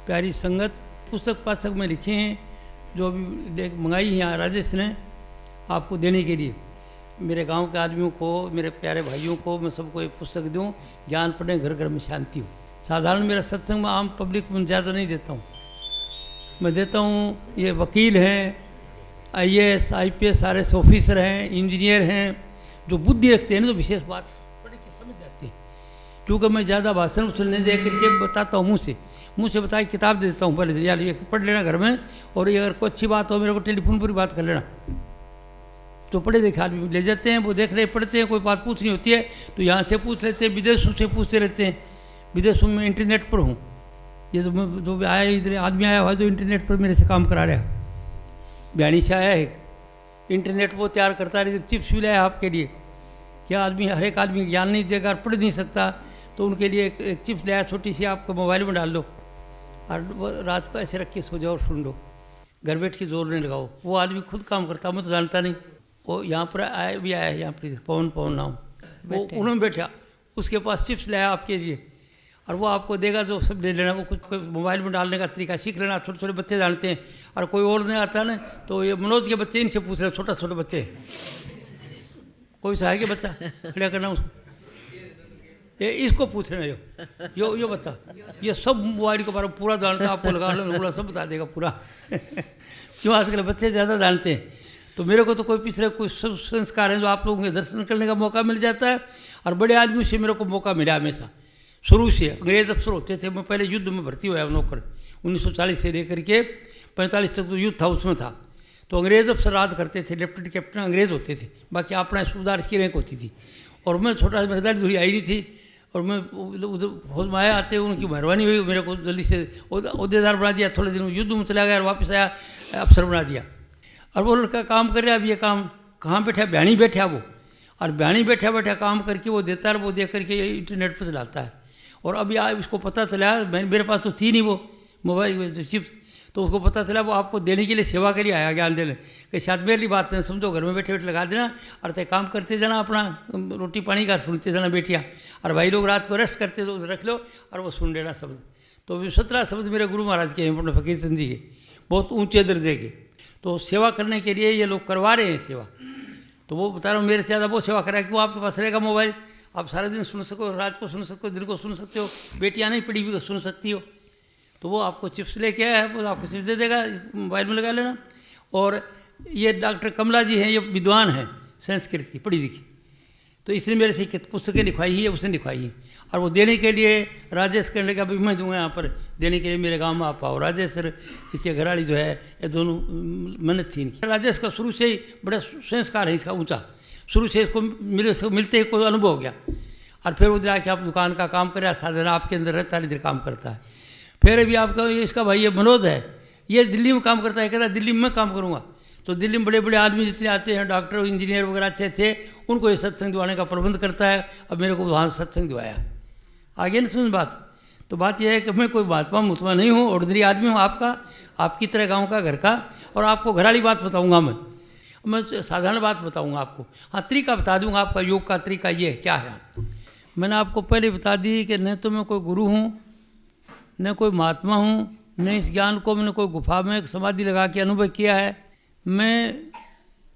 प्यारी संगत पुस्तक पाठक में लिखे हैं, जो अभी मंगाई है यहाँ राजेश ने आपको देने के लिए। मेरे गांव के आदमियों को, मेरे प्यारे भाइयों को मैं सबको ये पुस्तक दूँ, ज्ञान पढ़े, घर घर में शांति हो। साधारण मेरा सत्संग में आम पब्लिक में ज़्यादा नहीं देता हूँ, मैं देता हूँ ये वकील हैं, IAS IPS RS ऑफिसर हैं, इंजीनियर हैं, जो बुद्धि रखते हैं ना, तो विशेष बात पढ़ के समझ जाते हैं। क्योंकि मैं ज़्यादा भाषण नहीं दे करके बताता हूँ, मुँह से बता के किताब दे देता हूँ, पहले यार ये पढ़ लेना घर में, और ये अगर कोई अच्छी बात हो मेरे को टेलीफोन पर बात कर लेना। तो पढ़े देखे आदमी ले जाते हैं, वो देख रहे पढ़ते हैं, कोई बात पूछनी होती है तो यहाँ से पूछ लेते हैं, विदेशों से पूछते रहते हैं। विदेशों में इंटरनेट पर हूँ, ये जो भी आया इधर आदमी आया हुआ जो इंटरनेट पर मेरे से काम करा रहा है, बयानी से आया है, इंटरनेट वो तैयार करता है, चिप्स भी लाया आपके लिए। क्या आदमी, हर एक आदमी ज्ञान नहीं देगा, पढ़ नहीं सकता, तो उनके लिए एक चिप्स लाया छोटी सी, आपको मोबाइल में डाल लो और रात को ऐसे रख के सो जाओ और सुन लो, घर बैठ के जोर नहीं लगाओ। वो आदमी खुद काम करता, मैं तो जानता नहीं। वो यहाँ पर आया भी आया है, यहाँ पर पवन नाम, वो उन्होंने बैठा, उसके पास चिप्स लाया आपके लिए, और वो आपको देगा, जो सब ले लेना। वो कुछ मोबाइल में डालने का तरीका सीख लेना, छोटे छोटे बच्चे जानते हैं, और कोई और नहीं आता ना, तो ये मनोज के बच्चे इनसे पूछ रहे, छोटे बच्चे, कोई सा है कि बच्चा खड़ा करना उसको, ये इसको पूछ रहे हैं, यो बच्चा, ये सब मोबाइल के बारे में पूरा जानता, आपको लगा लो सब बता देगा पूरा। क्यों आजकल बच्चे ज़्यादा जानते हैं। तो मेरे को तो कोई पिछले कुछ संस्कार हैं जो आप लोगों के दर्शन करने का मौका मिल जाता है, और बड़े आदमी से मेरे को मौका मिला हमेशा शुरू से। अंग्रेज अफसर होते थे, मैं पहले युद्ध में भर्ती हुआ नौकर, 1940 से लेकर के 45 तक तो युद्ध था, उसमें था। तो अंग्रेज अफसर राज करते थे, लेफ्टिनेंट कैप्टन अंग्रेज होते थे, बाकी अपना सूबेदार की रैंक होती थी। और मैं छोटा सा, मेरी थोड़ी आई नहीं थी, और मैं उधर फौज में आया, आते उनकी मेहरबानी हुई, मेरे को जल्दी से अहदेदार बना दिया। थोड़े दिन युद्ध में चला गया और वापस आया, अफसर बना दिया। और वो लड़का काम कर रहा है, अब ये काम कहाँ बैठा, बयानी बैठा वो, और बयानी बैठा काम करके वो देता है, वो दे करके इंटरनेट पर चलाता है। और अभी इसको पता चला, मेरे पास तो थी नहीं वो मोबाइल चिप्स, तो उसको पता चला वो आपको देने के लिए, सेवा के लिए आया, ज्ञान देने कि शायद मेरी बात नहीं समझो, घर में बैठे बैठे लगा देना, और चाहे काम करते जाना, अपना रोटी पानी का सुनते जाना बेटियाँ, और भाई लोग रात को रेस्ट करते तो रख लो, और वो सुन लेना शब्द। तो 17 शब्द मेरे गुरु महाराज के हैं, अपने फकीर चंद जी के, बहुत ऊँचे दर्जे के। तो सेवा करने के लिए ये लोग करवा रहे हैं सेवा। तो वो बता रहा हूँ, मेरे से ज़्यादा वो सेवा करा, क्यों आपके पास रहेगा मोबाइल, आप सारा दिन सुन सको, रात को सुन सको, दिन को सुन सकते हो, बेटियाँ नहीं पढ़ी हुई सुन सकती हो। तो वो आपको चिप्स लेके आया है, वो आपको चिप्स दे देगा, मोबाइल में लगा लेना। और ये डॉक्टर कमला जी हैं, ये विद्वान हैं, संस्कृत की पढ़ी लिखी, तो इसने मेरे से पुस्तकें लिखवाई ही है, उसने लिखवाई है। और वो देने के लिए राजेश करने का भी मैं दूँगा, यहाँ पर देने के लिए मेरे गांव में आप आओ। राजेश सर, इसके घराड़ी जो है, ये दोनों मेहनत थी इनकी। राजेश का शुरू से ही बड़ा संस्कार है इसका ऊँचा, शुरू से इसको मिलते ही कोई अनुभव हो गया। और फिर उधर आके आप दुकान का काम करे, साधन आपके अंदर रहता है, इधर काम करता है। फिर अभी आपका इसका भाई ये मनोज है, ये दिल्ली में काम करता है, कहता है दिल्ली में मैं काम करूँगा। तो दिल्ली में बड़े बड़े आदमी जितने आते हैं, डॉक्टर इंजीनियर वगैरह अच्छे थे, उनको ये सत्संग दिवाने का प्रबंध करता है। अब मेरे को वहाँ सत्संग दिवाया, आगे नहीं समझ बात। तो बात यह है कि मैं कोई महात्मा मुतमा नहीं हूँ, ऑर्डिनरी आदमी हूँ, आपकी तरह गाँव का, घर का। और आपको घराड़ी बात बताऊँगा, मैं साधारण बात बताऊँगा आपको। हाँ, तरीका बता दूँगा आपका, योग का तरीका ये क्या है। मैंने आपको पहले बता दी कि न तो मैं कोई गुरु हूँ, न कोई महात्मा हूँ, न इस ज्ञान को मैंने कोई गुफा में एक समाधि लगा के अनुभव किया है। मैं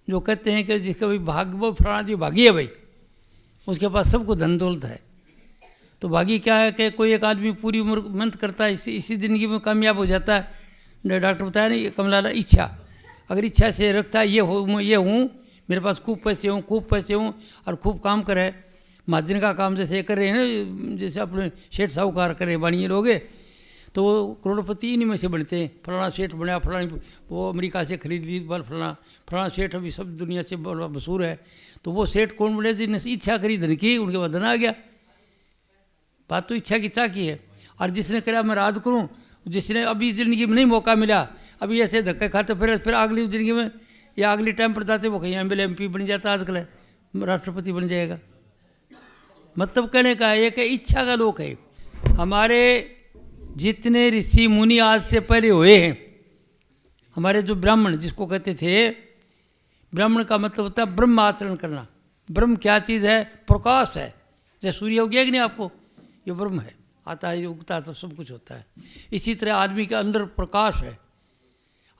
जो कहते हैं कि जिसका भाई भाग्य, वो फलाना जी भागी है भाई, उसके पास सबको धन दौलत है। तो भागी क्या है कि कोई एक आदमी पूरी उम्र मेहनत करता है, इसी ज़िंदगी में कामयाब हो जाता है। डॉक्टर बताया नहीं, कमला इच्छा, अगर इच्छा से रखता है, ये हूँ, मेरे पास खूब पैसे हूँ और खूब काम करे, महाजन का काम जैसे कर रहे हैं ना, जैसे अपने सेठ साहूकार करे बाणिए लोग, तो वो करोड़पति इन्हीं में से बनते हैं। फलाना सेठ बना, फलानी वो अमेरिका से खरीद ली, फलाना सेठ अभी सब दुनिया से बड़ा मशहूर है। तो वो सेठ कौन बने, जिसने इच्छा करी धन की, उनके बाद धन आ गया। बात तो इच्छा की चाकी है। और जिसने कहा मैं राज करूं, जिसने अभी ज़िंदगी में नहीं मौका मिला, अभी ऐसे धक्के खाते फिर अगली ज़िंदगी में या अगली टाइम पर जाते, वो कहीं MLA MP बन जाता, आजकल है राष्ट्रपति बन जाएगा। मतलब कहने का है कि इच्छा का लोक है। हमारे जितने ऋषि मुनि आज से पहले हुए हैं, हमारे जो ब्राह्मण जिसको कहते थे, ब्राह्मण का मतलब होता है ब्रह्म आचरण करना। ब्रह्म क्या चीज़ है? प्रकाश है। जैसे सूर्य हो गया कि नहीं आपको, ये ब्रह्म है। आता है, उगता है तो सब कुछ होता है। इसी तरह आदमी के अंदर प्रकाश है,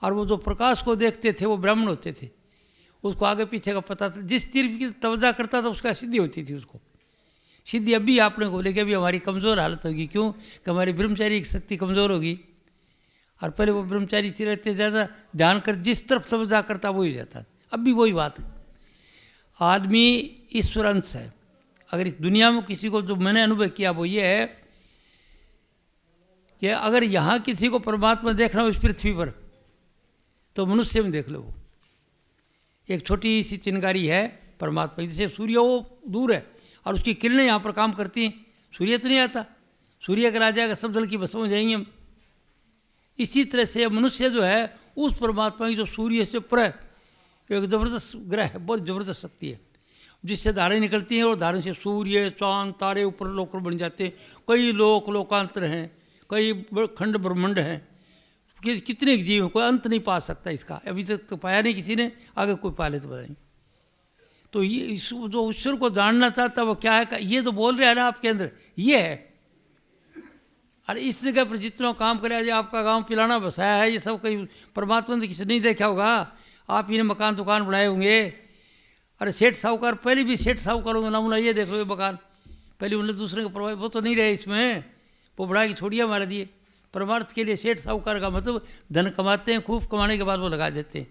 और वो जो प्रकाश को देखते थे वो ब्राह्मण होते थे, उसको आगे पीछे का पता था। जिस तीर की तवज्जो करता था उसका सिद्धि होती थी उसको। सिद्धि अभी आपने को लेके अभी हमारी कमज़ोर हालत होगी, क्यों कि हमारी ब्रह्मचारी की शक्ति कमज़ोर होगी, और पहले वो ब्रह्मचारी थी रहते ज़्यादा ध्यान कर जिस तरफ तवज्जो करता वो ही जाता। अब भी वही बात है, आदमी ईश्वर अंश है। अगर इस दुनिया में किसी को जो मैंने अनुभव किया वो ये है कि अगर यहाँ किसी को परमात्मा देखना हो इस पृथ्वी पर, तो मनुष्य में देख लो। वो एक छोटी सी चिनगारी है परमात्मा, जैसे सूर्य वो दूर है और उसकी किरणें यहाँ पर काम करती हैं। सूर्य तो नहीं आता, सूर्य अगर आ जाएगा सब जल की भस्म हो जाएंगे हम। इसी तरह से मनुष्य जो है उस परमात्मा की जो सूर्य से पर एक ज़बरदस्त ग्रह है, बहुत ज़बरदस्त शक्ति है, जिससे धारें निकलती हैं, और धारों से सूर्य चांद तारे ऊपर लोक बन जाते हैं। कई लोकांतर हैं, कई खंड ब्रह्मांड हैं, कितने जीव, कोई अंत नहीं पा सकता इसका। अभी तक तो पाया नहीं किसी ने, आगे कोई पा ले तो बताएं। तो ये जो ईश्वर को जानना चाहता है वो क्या है, ये तो बोल रहे हैं ना आपके अंदर, ये है। अरे इस जगह पर जितना काम करे, आज आपका गांव पिलाना बसाया है, ये सब कहीं परमात्मा ने किसी नहीं देखा होगा। आप ही ने मकान दुकान बनाए होंगे। अरे सेठ साहूकार, पहले भी सेठ साहूकारों का नमूना ये देख लो, ये मकान पहले उन्हें दूसरे को प्रभाव, वो तो नहीं रहे इसमें, वो बढ़ा के छोड़िए हमारे दिए। परमार्थ के लिए सेठ साहूकार का मतलब धन कमाते हैं, खूब कमाने के बाद वो लगा देते हैं।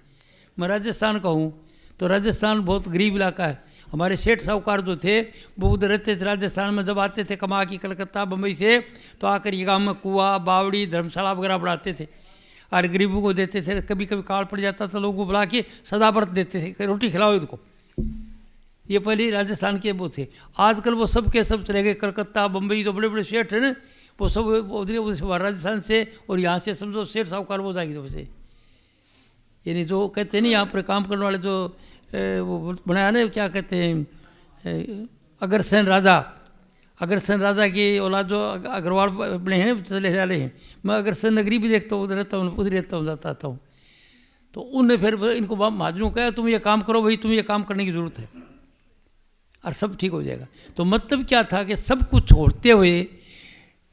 मैं राजस्थान का हूँ, तो राजस्थान बहुत गरीब इलाका है। हमारे सेठ साहूकार जो थे वो उधर रहते थे राजस्थान में। जब आते थे कमा के कलकत्ता बम्बई से, तो आकर ये गाँव में कुआं बावड़ी धर्मशाला वगैरह बढ़ाते थे और गरीबों को देते थे। कभी कभी काल पड़ जाता था, लोगों को बुला के सदाव्रत देते थे, रोटी खिलाओ इनको। ये पहले राजस्थान के वो थे। आजकल वो सब के सब चले गए, कलकत्ता बम्बई जो बड़े बड़े सेठ हैं ना, वो सब उधर राजस्थान से और यहाँ से समझो सेठ साहूकार वो जाएगी तो वैसे। यानी जो कहते हैं नहीं यहाँ पर काम करने वाले जो वो बनाया ना, क्या कहते हैं, अग्रसेन राजा, अग्रसेन राजा की औलाद जो अग्रवाल बने हैं चले जा रहे हैं। मैं अग्रसेन नगरी भी देखता हूँ, उधर रहता हूँ, उधर रहता हूँ, जाता आता हूँ। तो उनने फिर इनको महाजनों को कहा तुम ये काम करो भाई, तुम्हें ये काम करने की ज़रूरत है और सब ठीक हो जाएगा। तो मतलब क्या था कि सब कुछ छोड़ते हुए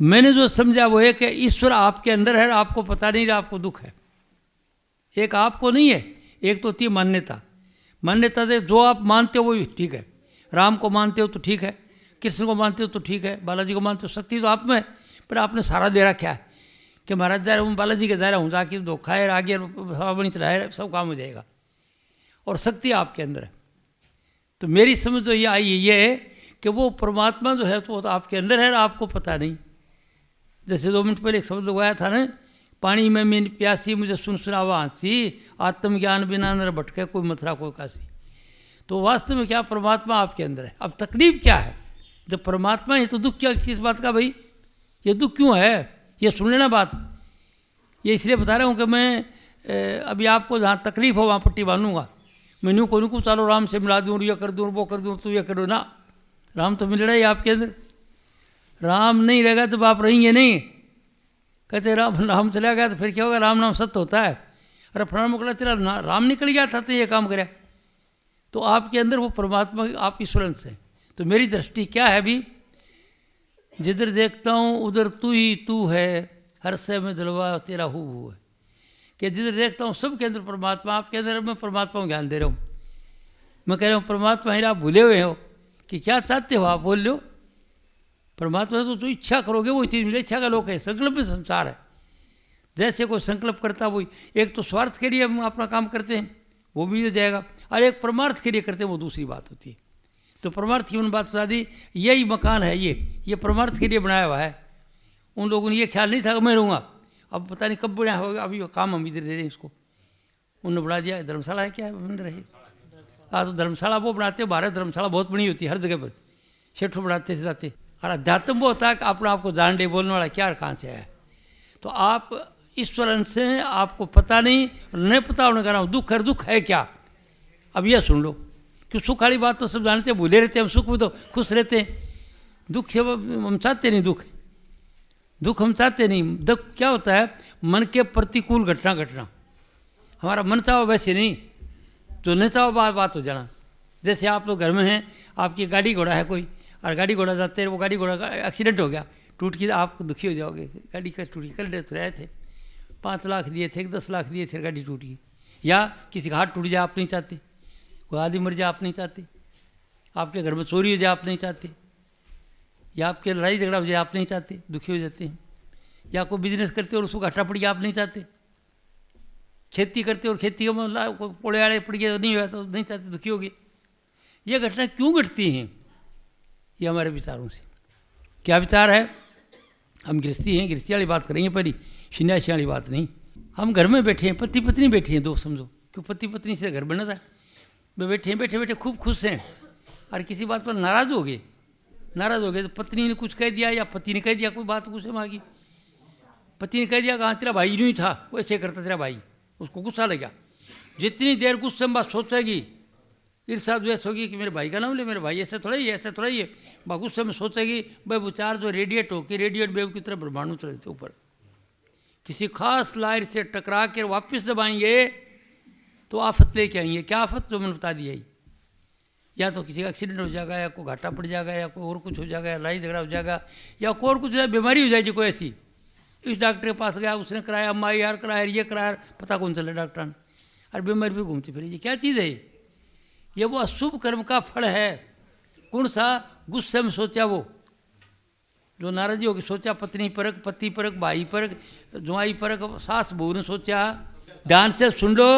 मैंने जो समझा वो है कि ईश्वर आपके अंदर है, आपको पता नहीं, आपको दुख है। एक आपको नहीं है, एक तो होती है मान्यता। मान्यता से जो आप मानते हो वही ठीक है। राम को मानते हो तो ठीक है, कृष्ण को मानते हो तो ठीक है, बालाजी को मानते हो, शक्ति तो आप में है, पर आपने सारा दे रखा है कि महाराज जा रहा हूँ बालाजी के जा रहा हूँ, जाके धोखा है आगे बनी चलाए सब काम हो जाएगा, और शक्ति आपके अंदर है। तो मेरी समझ तो ये आई ये है कि वो परमात्मा जो है तो वो तो आपके अंदर है, आपको पता नहीं। जैसे 2 मिनट पहले एक शब्द लगाया था ना, पानी में मैं प्यासी मुझे सुन सुनावा हंसी, आत्मज्ञान बिना नर भटके कोई मथुरा कोई काशी। तो वास्तव में क्या परमात्मा आपके अंदर है। अब तकलीफ क्या है, जब परमात्मा है तो दुख क्या किस बात का भाई, ये दुख क्यों है, ये सुन लेना बात। ये इसलिए बता रहा हूँ कि मैं अभी आपको जहाँ तकलीफ हो वहाँ पट्टी बांधूंगा। मैं न्यू को नुकू चालो राम से मिला दूँ, ये कर दूँ वो कर दूँ, तो ये करो ना। राम तो मिल रहा है आपके अंदर। राम नहीं रहेगा तो आप रहेंगे नहीं। कहते राम चला गया तो फिर क्या होगा, राम नाम सत्य होता है। अरे फलाना मुकला तेरा राम निकल गया था तो ये काम करे। तो आपके अंदर वो परमात्मा आप ईश्वरन से। तो मेरी दृष्टि क्या है अभी, जिधर देखता हूँ उधर तू ही तू है, हर से में जलवा तेरा हु है। कि जिधर देखता हूँ सबके अंदर परमात्मा, आपके अंदर मैं परमात्मा को ज्ञान दे रहा हूँ। मैं कह रहा हूँ परमात्मा ही आप भूले हुए हो कि क्या चाहते हो, आप बोल लो। परमात्मा तो इच्छा करोगे वो चीज़ मिले। इच्छा का लोक है, संकल्प में संसार है। जैसे कोई संकल्प करता वही, एक तो स्वार्थ के लिए हम अपना काम करते हैं वो भी हो जाएगा, और एक परमार्थ के लिए करते हैं वो दूसरी बात होती है। तो परमार्थ की उन बात बता दी, यही मकान है, ये परमार्थ के लिए बनाया हुआ है। उन लोगों ने ये ख्याल नहीं था कि मैं रहूँगा, अब पता नहीं कब बना होगा, अभी काम हम इधर दे रहे हैं इसको। उन्होंने बना दिया धर्मशाला है, क्या है बंद रही। हाँ तो धर्मशाला वो बनाते, भारत धर्मशाला बहुत बड़ी होती है हर जगह पर, सेठों बनाते से जाते। और अध्यात्म वो होता है कि अपना आपको जान दे, बोलने वाला क्या कहाँ से आया। तो आप ईश्वर अंश से हैं, आपको पता नहीं पता होने का नाम दुख है। दुख है क्या, अब यह सुन लो। क्यों सुख वाली बात तो सब जानते हैं, भूले रहते हैं हम, सुख में तो खुश रहते हैं। दुख से हम चाहते नहीं, दुख हम चाहते नहीं। दुख क्या होता है, मन के प्रतिकूल घटना। हमारा मन चाहो वैसे नहीं, जो न चाहो बात हो जाना। जैसे आप लोग घर में हैं, आपकी गाड़ी घोड़ा है कोई, और गाड़ी घोड़ा जाते हैं, वो गाड़ी घोड़ा का एक्सीडेंट हो गया, टूट गई आप दुखी हो जाओगे, गाड़ी का टूटी, कल तो रहे थे 5 लाख दिए थे, 10 लाख दिए थे, गाड़ी टूट गई। या किसी का हाथ टूट जाए आप नहीं चाहते, कोई आदमी मर जाए आप नहीं चाहते, आपके घर में चोरी हो जाए आप नहीं चाहते, या आपके लड़ाई झगड़ा हो जाए आप नहीं चाहते, दुखी हो जाते हैं। या कोई बिजनेस करते और उसको घाटा पड़ गया आप नहीं चाहते, खेती करते और खेती में पोड़े आड़े पड़ गए नहीं हुआ तो नहीं चाहते, दुखी हो गए। ये घटना क्यों घटती हैं? ये हमारे विचारों से। क्या विचार है? हम गृहस्थी हैं, गृहस्थी वाली बात करेंगे पहले, सन्यासी वाली बात नहीं। हम घर में बैठे हैं, पति पत्नी बैठे हैं, दो समझो, क्यों पति पत्नी से घर बना था, वे बैठे हैं, बैठे बैठे खूब खुश हैं, और किसी बात पर नाराज़ हो गए, नाराज़ हो गए तो पत्नी ने कुछ कह दिया या पति ने कह दिया, कोई बात गुस्से में आ गई। पति ने कह दिया कहाँ तेरा भाई नहीं था, वो ऐसे करता तेरा भाई, उसको गुस्सा लगा। जितनी देर गुस्से में बात सोचेगी, ईर्षा द्वेष होगी कि मेरे भाई का नाम ले, मेरे भाई ऐसा थोड़ा ही है, ऐसा थोड़ा ही है, गुस्से में सोचेगी, भाई विचार जो रेडिएट हो कि रेडिएट वेव की तरह ब्रह्मांड में चलते ऊपर, किसी खास लाइन से टकरा कर वापस जब आएंगे तो आफत लेके आएंगे। क्या आफत? जो मैंने बता दिया ही, या तो किसी का एक्सीडेंट हो जाएगा, या कोई घाटा पड़ जाएगा, या कोई और कुछ हो जाएगा, या लड़ाई झगड़ा हो जाएगा, या कोई और कुछ बीमारी हो जाएगी कोई ऐसी, इस डॉक्टर के पास गया, उसने कराया, अम्मा यार कराया, ये कराया, पता कौन चला डॉक्टर ने, और बीमारी भी घूमती फिर। ये क्या चीज़ है? ये वो अशुभ कर्म का फल है। कौन सा? गुस्से में सोचा, वो जो नाराजी होगी सोचा, पत्नी परक, पति परक, भाई परक, जुआई परक, सास बहू ने सोचा। ध्यान से सुन लो,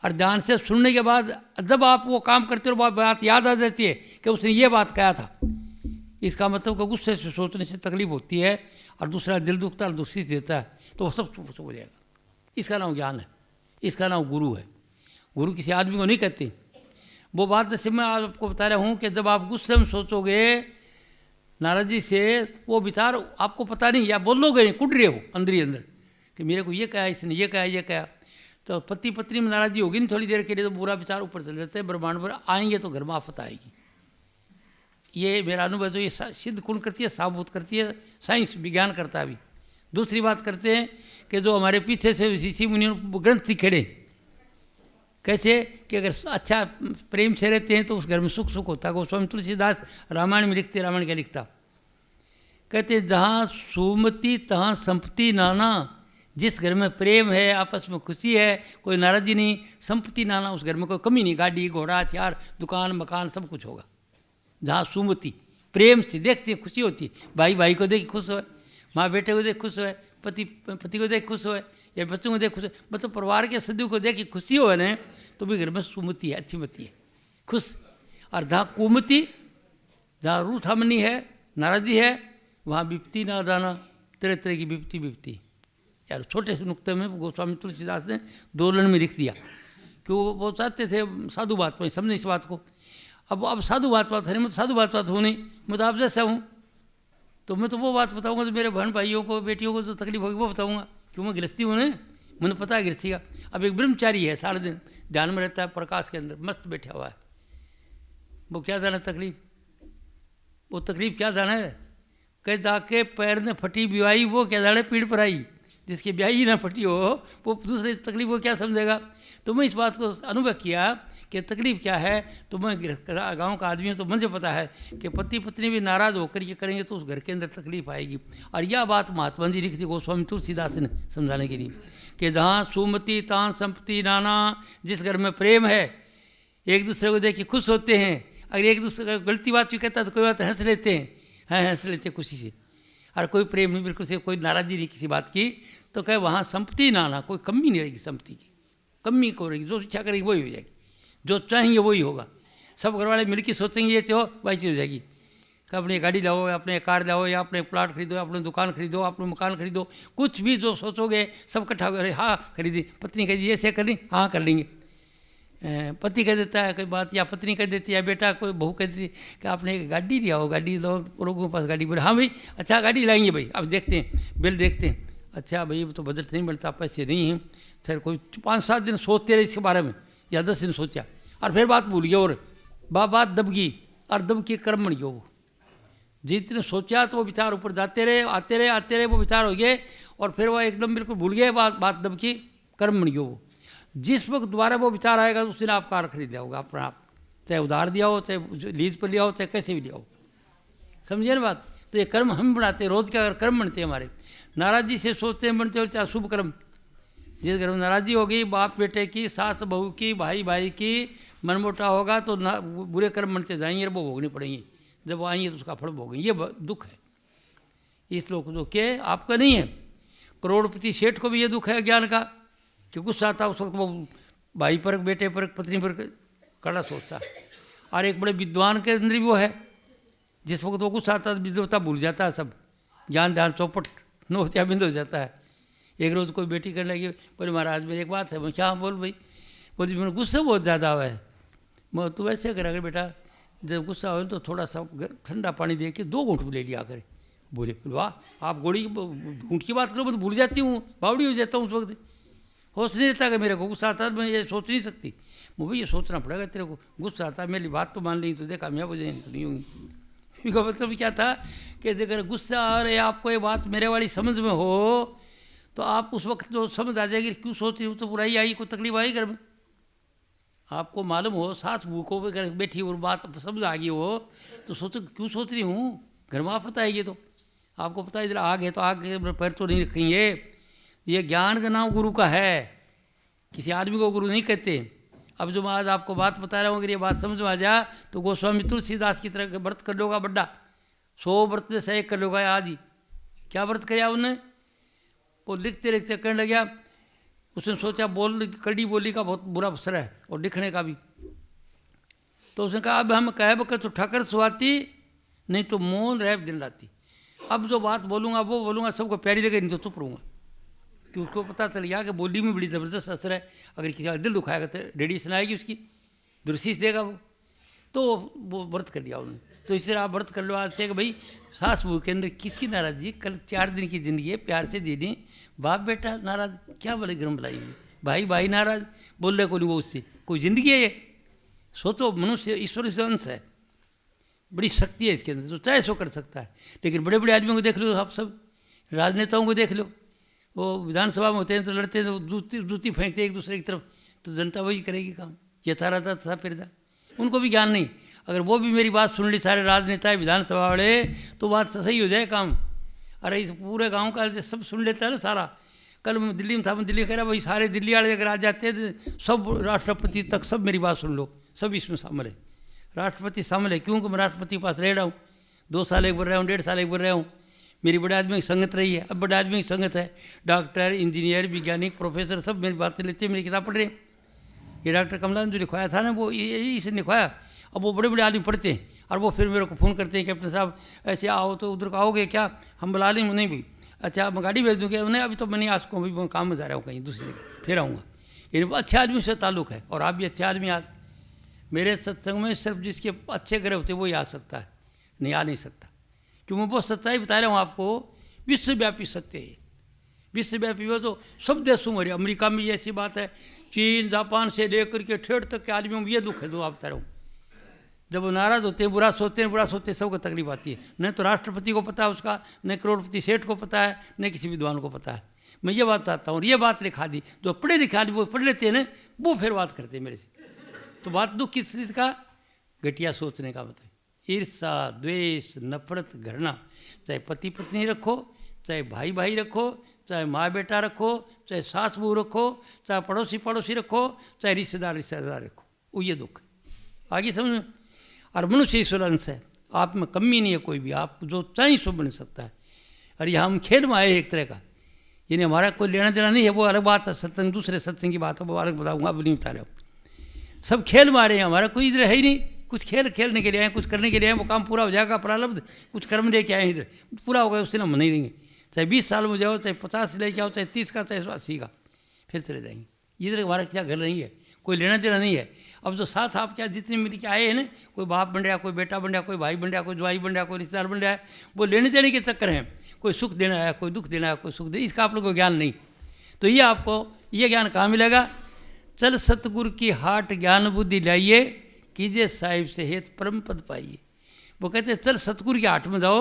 और ध्यान से सुनने के बाद जब आप वो काम करते हो बात याद आ जाती है कि उसने ये बात कहा था, इसका मतलब कि गुस्से से सोचने से तकलीफ होती है, और दूसरा दिल दुखता है, दूसरी से देता है, तो वो सब हो जाएगा। इसका नाम ज्ञान है, इसका नाम गुरु है। गुरु किसी आदमी को नहीं कहते। वो बात जैसे मैं आपको बता रहा हूँ कि जब आप गुस्से में सोचोगे नाराजी से, वो विचार आपको पता नहीं, या बोलोगे नहीं, कुट रहे हो अंदर ही अंदर कि मेरे को ये कहा, इसने ये कहा, ये कहा, तो पति पत्नी में नाराजी होगी नहीं थोड़ी देर के लिए, तो बुरा विचार ऊपर चले जाते हैं, ब्रह्मांड पर आएंगे तो घर में आफत आएगी। ये मेरा अनुभव जो ये सिद्ध कौन करती है? साबुत करती है साइंस, विज्ञान करता है। अभी दूसरी बात करते हैं कि जो हमारे पीछे से ऋषि मुनि ग्रंथ लिखे, कैसे कि अगर अच्छा प्रेम से रहते हैं तो उस घर में सुख सुख होता है। गोस्वामी तुलसीदास रामायण में लिखते, रामायण क्या लिखता, कहते जहाँ सुमति तहाँ संपत्ति नाना, जिस घर में प्रेम है, आपस में खुशी है, कोई नाराजी नहीं, संपत्ति नाना, उस घर में कोई कमी नहीं, गाड़ी घोड़ा हथियार दुकान मकान सब कुछ होगा। जहाँ सुमति, प्रेम से देखते हैं, खुशी होती है, भाई भाई को देख खुश हो, माँ बेटे को देख खुश हो, पति पति को देख खुश हो, या बच्चों को देख खुश हो, मतलब परिवार के सदस्यों को देख खुशी हो ना, तो भी घर में सुमति है, अच्छी मति है, खुश। और जहाँ कुमति, जहाँ रूठामनी है, नाराजी है, वहाँ विपत्ति ना दाना, तरह तरह की विपत्ति। यार छोटे से नुक्ते में गोस्वामी तुलसीदास ने 2 लाइन में लिख दिया, कि वो चाहते थे साधु बात में समझे इस बात को। अब साधु बात है नहीं, मैं साधु बात हूँ नहीं, मैं तो आप जैसा हूँ, तो मैं तो वो बात बताऊँगा जो मेरे बहन भाइयों को बेटियों को जो तकलीफ होगी वो बताऊँगा, क्यों मैं गृहस्थी हूँ ना, मुझे पता है गृहस्थी का। अब एक ब्रह्मचारी है, सारा दिन ध्यान में रहता है, प्रकाश के अंदर मस्त बैठा हुआ है, वो क्या जाना तकलीफ, वो तकलीफ क्या जाना है, कह जाके पैर ने फटी बिवाई, वो क्या जाने पीड़ पर आई, जिसकी ब्याही ना फटी हो वो दूसरे तकलीफ को क्या समझेगा। तो मैं इस बात को अनुभव किया कि तकलीफ क्या है, तो मैं गांव का आदमी हूँ, तो मुझे पता है कि पति पत्नी भी नाराज़ होकर ये करेंगे तो उस घर के अंदर तकलीफ आएगी। और यह बात महात्मा जी लिख दी गोस्वामी तुलसीदास ने समझाने के लिए, कि जहाँ सुमति तहाँ संपत्ति नाना, जिस घर में प्रेम है, एक दूसरे को देख के खुश होते हैं, अगर एक दूसरे का गलती बात भी कहता है तो कोई बात हंस लेते हैं, हंस लेते खुशी से, और कोई प्रेम नहीं, बिल्कुल से कोई नाराज़गी नहीं किसी बात की, तो कहे वहाँ संपत्ति नाना, कोई कमी नहीं रहेगी, संपत्ति की कमी को रहेगी, जो इच्छा करेगी वही हो जाएगी, जो चाहेंगे वही होगा। सब घर वाले मिलकर सोचेंगे ये हो वैसी हो जाएगी, कि अपनी गाड़ी लाओ, अपने कार लाओ, या अपने प्लाट खरीदो, अपने दुकान खरीदो, अपने मकान खरीदो, कुछ भी जो सोचोगे सब इकट्ठा हो, अरे हाँ खरीदी, पत्नी कह दी ऐसे करनी, हाँ कर लेंगे, पति कह देता है कोई बात, या पत्नी कह देती है, बेटा कोई बहू कह देती कि आपने एक गाड़ी लिया हो, गाड़ी लोगों के पास गाड़ी, बोले हाँ भाई अच्छा गाड़ी लाएंगे भाई, अब देखते हैं बिल देखते हैं, अच्छा भाई तो बजट नहीं मिलता, पैसे नहीं हैं, सर कोई 5-7 दिन सोचते रहे इसके बारे में, या 10 दिन सोचा, और फिर बात भूल गया, और बात दब गई, और दब के कर्म बन गया, वो जितने सोचा तो वो विचार ऊपर जाते रहे, आते रहे वो विचार हो गए, और फिर वो एकदम बिल्कुल भूल गए, बात दब की कर्म बन गया। वो जिस वक्त दोबारा वो विचार आएगा उस दिन आप कार खरीद लिया होगा अपना आप, चाहे उधार दिया हो, चाहे लीज पर लिया हो, चाहे कैसे भी लिया हो, समझिए ना बात। तो ये कर्म हम बनाते हैं, रोज़ के अगर कर्म बनते हैं हमारे, नाराज़गी से सोचते हैं बनते होते अशुभ कर्म। जिस घर में नाराज़गी होगी, बाप बेटे की, सास बहू की, भाई भाई की, मनमुटा होगा तो बुरे कर्म बनते जाएंगे, वो भोगने पड़ेंगे। जब वो आएंगे तो उसका फल भोगेंगे। ये दुख है। इस लोग दुख के आपका नहीं है। करोड़पति सेठ को भी ये दुख है ज्ञान का कि गुस्सा आता है उस वक्त, वो भाई पर, बेटे पर, पत्नी पर कड़ा सोचता है। और एक बड़े विद्वान के अंदर भी वो है, जिस वक्त वो गुस्सा आता है विद्वता भूल जाता है, सब ज्ञान ध्यान चौपट नोत्या बिंद हो जाता है। एक रोज़ कोई बेटी करने लगी, बोले महाराज मेरी एक बात है। मैं क्या बोल भाई? बोली मेरा गुस्सा बहुत ज़्यादा हुआ है। मैं तू ऐसे कर अगर बेटा, जब गुस्सा हो तो थोड़ा सा ठंडा पानी दे के 2 घूंट ले लिया करे। बोले वाह, आप गोली घूंट की बात करो, मैं तो भूल जाती हूँ, बावड़ी हो जाता हूँ उस वक्त, होश नहीं रहता कि मेरे को गुस्सा आता है, मैं ये सोच नहीं सकती। मुझे ये सोचना पड़ेगा, तेरे को गुस्सा आता है, मेरी बात तो मान ली तो देखा कामयाब हो जाएगी, तो नहीं होगी। इसका मतलब क्या था कि अगर गुस्सा आ रहे आपको ये बात मेरे वाली समझ में हो तो आप उस वक्त जो समझ आ जाएगी क्यों सोच रही हूँ, तो बुराई आई, कोई तकलीफ आई घर में। आपको मालूम हो सास बहू को अगर बैठी और बात समझ आ गई हो तो सोचो क्यों सोच रही हूँ, घर में आफत आएगी। तो आपको पता है इधर आग है तो आग के पैर तो नहीं रखेंगे। ये ज्ञान का नाम गुरु का है, किसी आदमी को गुरु नहीं कहते। अब जो मैं आज आपको बात बता रहा हूँ, अगर ये बात समझ में आ जाए तो गोस्वामी तुलसीदास की तरह व्रत कर लोगा बड्डा, 100 व्रत जैसे एक कर लोगा। आज ही क्या व्रत किया उन्होंने, वो लिखते लिखते करने लगा। उसने सोचा बोल कड़ी बोली का बहुत बुरा अवसर है और लिखने का भी, तो उसने कहा अब हम कह बक तो ठकर सुहाती, नहीं तो मौन रह दिन राती। अब जो बात बोलूँगा वो बोलूँगा, सबको प्यारी लगे, नहीं तो चुप रहूँगा। कि उसको पता चल गया कि बोली में बड़ी ज़बरदस्त असर है। अगर किसी का दिल दुखाएगा तो रेडिएशन आएगी, उसकी दुर्शीष देगा वो। तो वो व्रत कर लिया उन्होंने। तो इस तरह आप व्रत कर लो आज से कि भाई सास बहू के अंदर किसकी नाराज़गी, कल 4 दिन की ज़िंदगी है, प्यार से दे दें। बाप बेटा नाराज़, क्या बड़े गर्म भलाई हुई, भाई भाई नाराज़, बोल रहे को नहीं वो, उससे कोई ज़िंदगी है ये? सोचो मनुष्य ईश्वर से अंश है, बड़ी शक्ति है इसके अंदर, जो चाहे सो कर सकता है। लेकिन बड़े बड़े आदमियों को देख लो, आप सब राजनेताओं को देख लो, वो विधानसभा में होते हैं तो लड़ते हैं, तो जूती फेंकते एक दूसरे की तरफ, तो जनता वही करेगी काम। यथा रहता था फिर उनको भी ज्ञान नहीं। अगर वो भी मेरी बात सुन ली, सारे राजनेता विधानसभा वाले, तो बात सही हो जाए काम। अरे इस पूरे गांव का सब सुन लेता है ना सारा। कल मैं दिल्ली में था, मैं दिल्ली कह रहा भाई सारे दिल्ली वाले अगर आ जाते हैं तो सब राष्ट्रपति तक सब मेरी बात सुन लो, सब इसमें शामिल है। राष्ट्रपति शामिल है क्योंकि मैं राष्ट्रपति के पास रह रहा हूँ, 2 साल एक बार रहा हूँ, 1.5 साल एक बार रहा हूँ। मेरी बड़े आदमी की संगत रही है, अब बड़े आदमी की संगत है। डॉक्टर, इंजीनियर, वैज्ञानिक, प्रोफेसर सब मेरी बातें लेते हैं, मेरी किताब पढ़ रहे हैं। ये डॉक्टर कमलान जो लिखवाया था ना, वो यही इसे लिखवाया। अब वो बड़े बड़े आदमी पढ़ते हैं और वो फिर मेरे को फ़ोन करते हैं, कैप्टन साहब ऐसे आओ, तो उधर आओगे क्या, हम बुला लें? नहीं भाई, अच्छा मैं गाड़ी भेज दूँगी। नहीं अभी तो मैं नहीं आ सकूँ, अभी मैं काम में जा रहा हूँ कहीं दूसरी जगह, फिर आऊँगा। ये अच्छे आदमी से ताल्लुक़ है, और आप भी अच्छे आदमी। आज मेरे सत्संग में सिर्फ जिसके अच्छे ग्रह होते वही आ सकता है, नहीं आ नहीं सकता। क्यों मैं बहुत सच्चाई बता रहा हूँ आपको, विश्वव्यापी सत्य है। विश्वव्यापी हो तो सब देशों में, अमेरिका में ऐसी बात है, चीन जापान से लेकर के ठेठ तक के आदमियों में ये दुख है जो आप बता रहा हूँ। जब वो नाराज़ होते हैं, बुरा सोचते हैं, बुरा सोचते हैं, सबको तकलीफ आती है। न तो राष्ट्रपति को पता है उसका, न करोड़पति सेठ को पता है, न किसी विद्वान को पता है। मैं ये बात बताता हूँ, और ये बात लिखा दी। जो पढ़े लिखे आदमी वो पढ़ लेते हैं ना, वो फिर बात करते हैं मेरे से। तो बात दुख किस चीज़ का, घटिया सोचने का बताए। ईर्षा, द्वेष, नफरत, घृणा, चाहे पति पत्नी रखो, चाहे भाई भाई रखो, चाहे माँ बेटा रखो, चाहे सास बहू रखो, चाहे पड़ोसी पड़ोसी रखो, चाहे रिश्तेदार रिश्तेदार रखो, वो ये दुख है। आगे समझ में। और मनुष्य ईश्वर अंश है, आप में कमी नहीं है कोई भी, आप जो चाहे सो बन सकता है। और यह हम खेल में आए एक तरह का, यानी हमारा कोई लेना देना नहीं है, वो अलग बात है। सत्संग दूसरे सत्संग की बात है, वो अलग बताऊँगा, अब नहीं बता रहा हूँ। सब खेल में आ रहे हैं, हमारा कोई इधर है ही नहीं। कुछ खेल खेलने के लिए आए, कुछ करने के लिए आए, वो काम पूरा हो जाएगा, प्रारब्ध कुछ कर्म लेके आए इधर, पूरा होगा उससे हम नहीं देंगे। चाहे 20 साल में जाओ, चाहे 50 लेके आओ, चाहे 30 का, चाहे 80 का, फिर चले जाएंगे। इधर हमारा क्या घर नहीं है, कोई लेना देना नहीं है। अब जो साथ आप क्या जितने मिल के आए हैं ना, कोई बाप बन रहा, कोई बेटा बन रहा, कोई भाई बन रहा, कोई जवाई बन रहा, कोई रिश्तेदार बन रहा है, वो लेने देने के चक्कर हैं। कोई सुख देना है, कोई दुख देना है, कोई सुख दे, इसका आप लोगों को ज्ञान नहीं। तो ये आपको ये ज्ञान कहाँ मिलेगा? चल सतगुरु की हाट ज्ञान बुद्धि लाइए, कीजिए साहिब से हेत परम पद पाइए। वो कहते हैं चल सतगुरु की हाट में जाओ,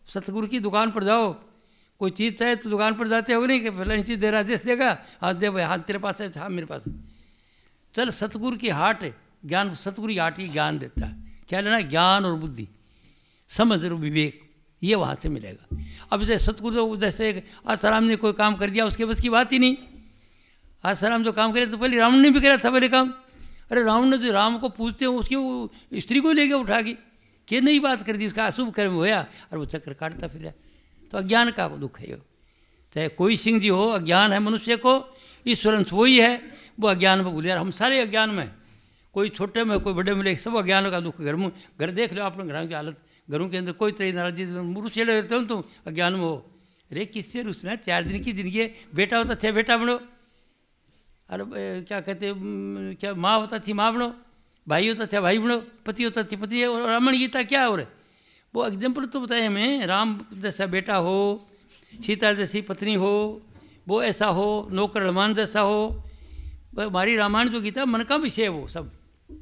सतगुरु की दुकान पर जाओ। कोई चीज़ चाहे तो दुकान पर जाते हो नहीं कि फलानी चीज़ दे रहा है, देगा, हाँ दे भाई, हाँ तेरे पास है, हाँ मेरे पास है। चल सतगुरु की हाट ज्ञान, सतगुरु की हाट ही ज्ञान देता है। क्या लेना? ज्ञान और बुद्धि, समझ और विवेक। ये वहाँ से मिलेगा। अब जैसे सतगुरु जैसे आसाराम ने कोई काम कर दिया, उसके बस की बात ही नहीं। आसाराम जो काम करे तो पहले रावण ने भी करा था पहले काम। अरे रावण ने जो राम को पूछते हो उसकी वो स्त्री को ले गया उठा के नई बात कर दी, उसका अशुभ कर्म होया और वो चक्कर काटता फिर। तो अज्ञान का दुख है। चाहे कोई सिंह जी हो, अज्ञान है मनुष्य को, ईश्वर अंश वही है, वो अज्ञान में भूल यार। हम सारे अज्ञान में, कोई छोटे में कोई बड़े में, सब अज्ञान का दुख। घर देख लो अपने घरों की हालत, घरों के अंदर कोई तरह नाराजी रुस रहते हो तुम अज्ञान में हो। अरे किससे रुसना, 4 दिन की जिंदगी है। बेटा होता थे बेटा बनो, अरे क्या कहते क्या माँ होता थी माँ बनो, भाई होता था भाई बनो, पति होता थी पति। और रामायण गीता क्या हो रहा है, वो एग्जाम्पल तो बताए हमें। राम जैसा बेटा हो, सीता जैसी पत्नी हो, वो ऐसा हो, नौकर हनुमान जैसा हो। हमारी रामायण जो गीता मन का विषय है, वो सब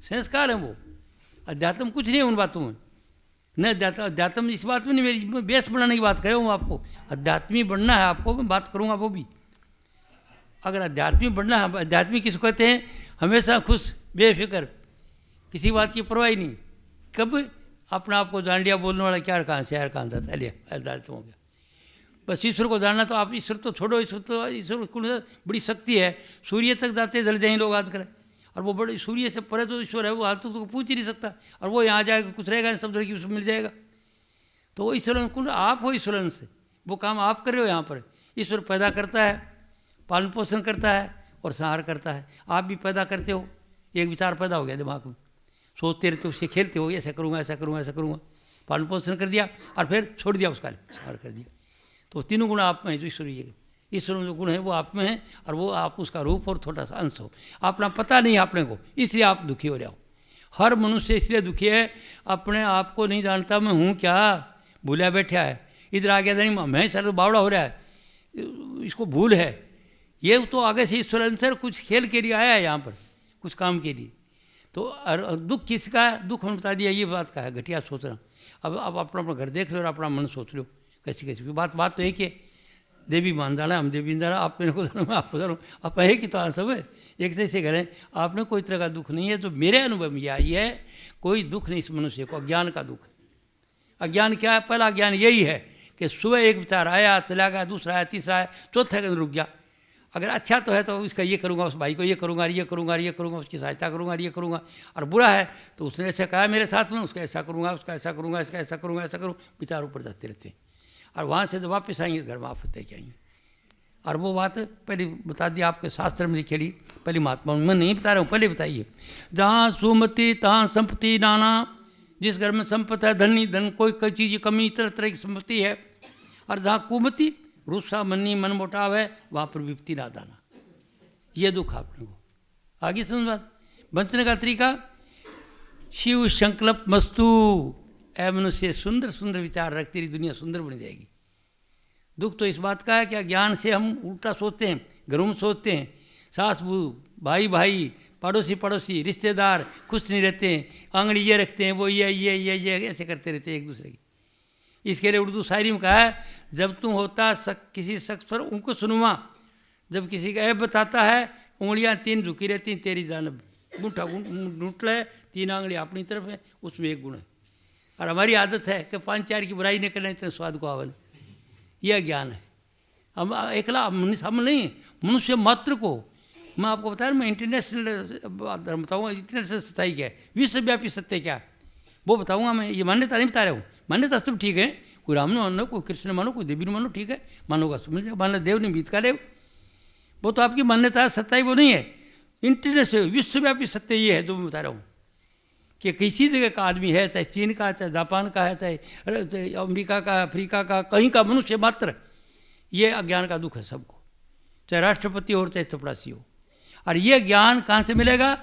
संस्कार है। वो अध्यात्म कुछ नहीं है उन बातों में। न अध्यात्म इस बात में नहीं, मेरी बेस बढ़ाने की बात कर रहा हूँ आपको। अध्यात्मिक बनना है आपको, मैं बात करूँगा वो भी। अगर आध्यात्मिक बढ़ना है, आध्यात्मिक किसको कहते हैं, हमेशा खुश बेफिक्र, किसी बात की परवाह नहीं। कब अपना आपको जान लिया, बोलने वाला क्या कहाँ से यार कहाँ जाता है, लिया आध्यात्म हो गया। बस ईश्वर को जानना। तो आप ईश्वर तो छोड़ो, ईश्वर बड़ी शक्ति है। सूर्य तक जाते जल जाएंगे लोग आजकल, और वो बड़े सूर्य से परे तो ईश्वर है, वो हाल तक तो पूछ ही नहीं सकता। और वो यहाँ जाएगा कुछ रहेगा, सब जगह उसको मिल जाएगा। तो वो ईश्वर कुल आप हो, ईश्वर से वो काम आप कर रहे हो यहाँ पर। ईश्वर पैदा करता है, पालन पोषण करता है और संहार करता है। आप भी पैदा करते हो, एक विचार पैदा हो गया दिमाग में, सोचते रहते हो, उससे खेलते हो, ऐसा करूँगा ऐसा करूँगा ऐसा करूँगा, पालन पोषण कर दिया और फिर छोड़ दिया, उसका संहार कर दिया। तो तीनों गुण आप में है, जो ईश्वर में जो गुण है वो आप में है, और वो आप उसका रूप और छोटा सा अंश हो। अपना पता नहीं अपने को, इसलिए आप दुखी हो जाओ। हर मनुष्य इसलिए दुखी है, अपने आप को नहीं जानता मैं हूँ क्या, भूला बैठा है। इधर आ गया नहीं, मैं सर बावड़ा हो रहा है, इसको भूल है। ये तो आगे से ईश्वर अंश कुछ खेल के लिए आया है यहाँ पर, कुछ काम के लिए। तो दुख किसका है, दुख हमने बता दिया, ये बात का है घटिया सोचना। अब अपना अपना घर देख लो और अपना मन सोच लो, कैसी कैसी बात तो एक ही है। देवी मान जाना, हम देवी जाना, आप मेरे को जाना, मैं आपको जाना, आप एक ही तो सब है, एक जैसे घर है। आपने कोई तरह का दुख नहीं है। तो मेरे अनुभव में यह है, कोई दुख नहीं इस मनुष्य को, अज्ञान का दुख है। अज्ञान क्या है, पहला ज्ञान यही है कि सुबह एक विचार आया, चला गया, दूसरा आया, तीसरा आया, चौथा दिन रुक गया। अगर अच्छा तो है तो इसका ये करूँगा, उस भाई को ये करूँगा, ये करूँगा, ये करूँगा, उसकी सहायता करूँगा, ये करूँगा। और बुरा है तो उसने ऐसा कहा मेरे साथ में, उसका ऐसा करूँगा, उसका ऐसा करूँगा, इसका ऐसा करूँगा, ऐसा करूँ, विचार ऊपर जाते रहते हैं। और वहाँ से जब वापस आएंगे घर माफ होते क्या आएंगे। और वो बात पहले बता दी आपके शास्त्र में लिखेली, पहले महात्मा मैं नहीं बता रहा हूँ, पहले बताइए। जहाँ सुमति तहाँ संपत्ति नाना, जिस घर में संपत्ति है, धन धन कोई चीज़ की कमी, तरह तरह की संपत्ति है। और जहाँ कुमति रुस्सा मन्नी मन मोटाव है, वहाँ पर विपत्ति ना दाना। ये दुख आपने को आगे समझ बात। बचने का तरीका, शिव संकल्प मस्तु, ऐ मनुष्य सुंदर सुंदर विचार रख, तेरी दुनिया सुंदर बन जाएगी। दुख तो इस बात का है कि ज्ञान से हम उल्टा सोचते हैं, घरों में सोचते हैं, सास बहू, भाई भाई, पड़ोसी पड़ोसी, रिश्तेदार खुश नहीं रहते हैं, आंगड़ी ये रखते हैं, वो ये ऐसे करते रहते हैं एक दूसरे की। इसके लिए उर्दू शायरी में कहा है, जब तुम होता किसी शख्स पर उनको सुनुमा, जब किसी का ऐब बताता है, उंगलियां 3 झुकी रहती हैं तेरी जानब, गुंठा ढूंढ है, 3 आंगली अपनी तरफ है, उसमें एक गुण है। और हमारी आदत है कि 5-4 की बुराई नहीं करना, इतने स्वाद को आवन। यह ज्ञान है। हम एकला हम नहीं, मनुष्य मात्र को मैं आपको बता रहा, मैं इंटरनेशनल बताऊँगा, इंटरनेशनल सच्चाई क्या है, विश्वव्यापी सत्य क्या है वो बताऊँगा मैं। ये मान्यता नहीं बता रहा हूँ, मान्यता सब ठीक है, कोई राम ने मानो, कोई कृष्ण ने मानो, कोई देवी ने मानो, ठीक है, मानोगा सब मिल जाएगा। मान लो देव ने बीत का देव, वो तो आपकी मान्यता सच्चाई वो नहीं है। इंटरनेशनल विश्वव्यापी सत्य ये है जो मैं बता रहा हूँ कि किसी जगह का आदमी है, चाहे चीन का, चाहे जापान का है, चाहे अमेरिका का, अफ्रीका का, कहीं का मनुष्य मात्र, ये अज्ञान का दुख है सबको, चाहे राष्ट्रपति हो चाहे चपरासी हो। और ये ज्ञान कहाँ से मिलेगा,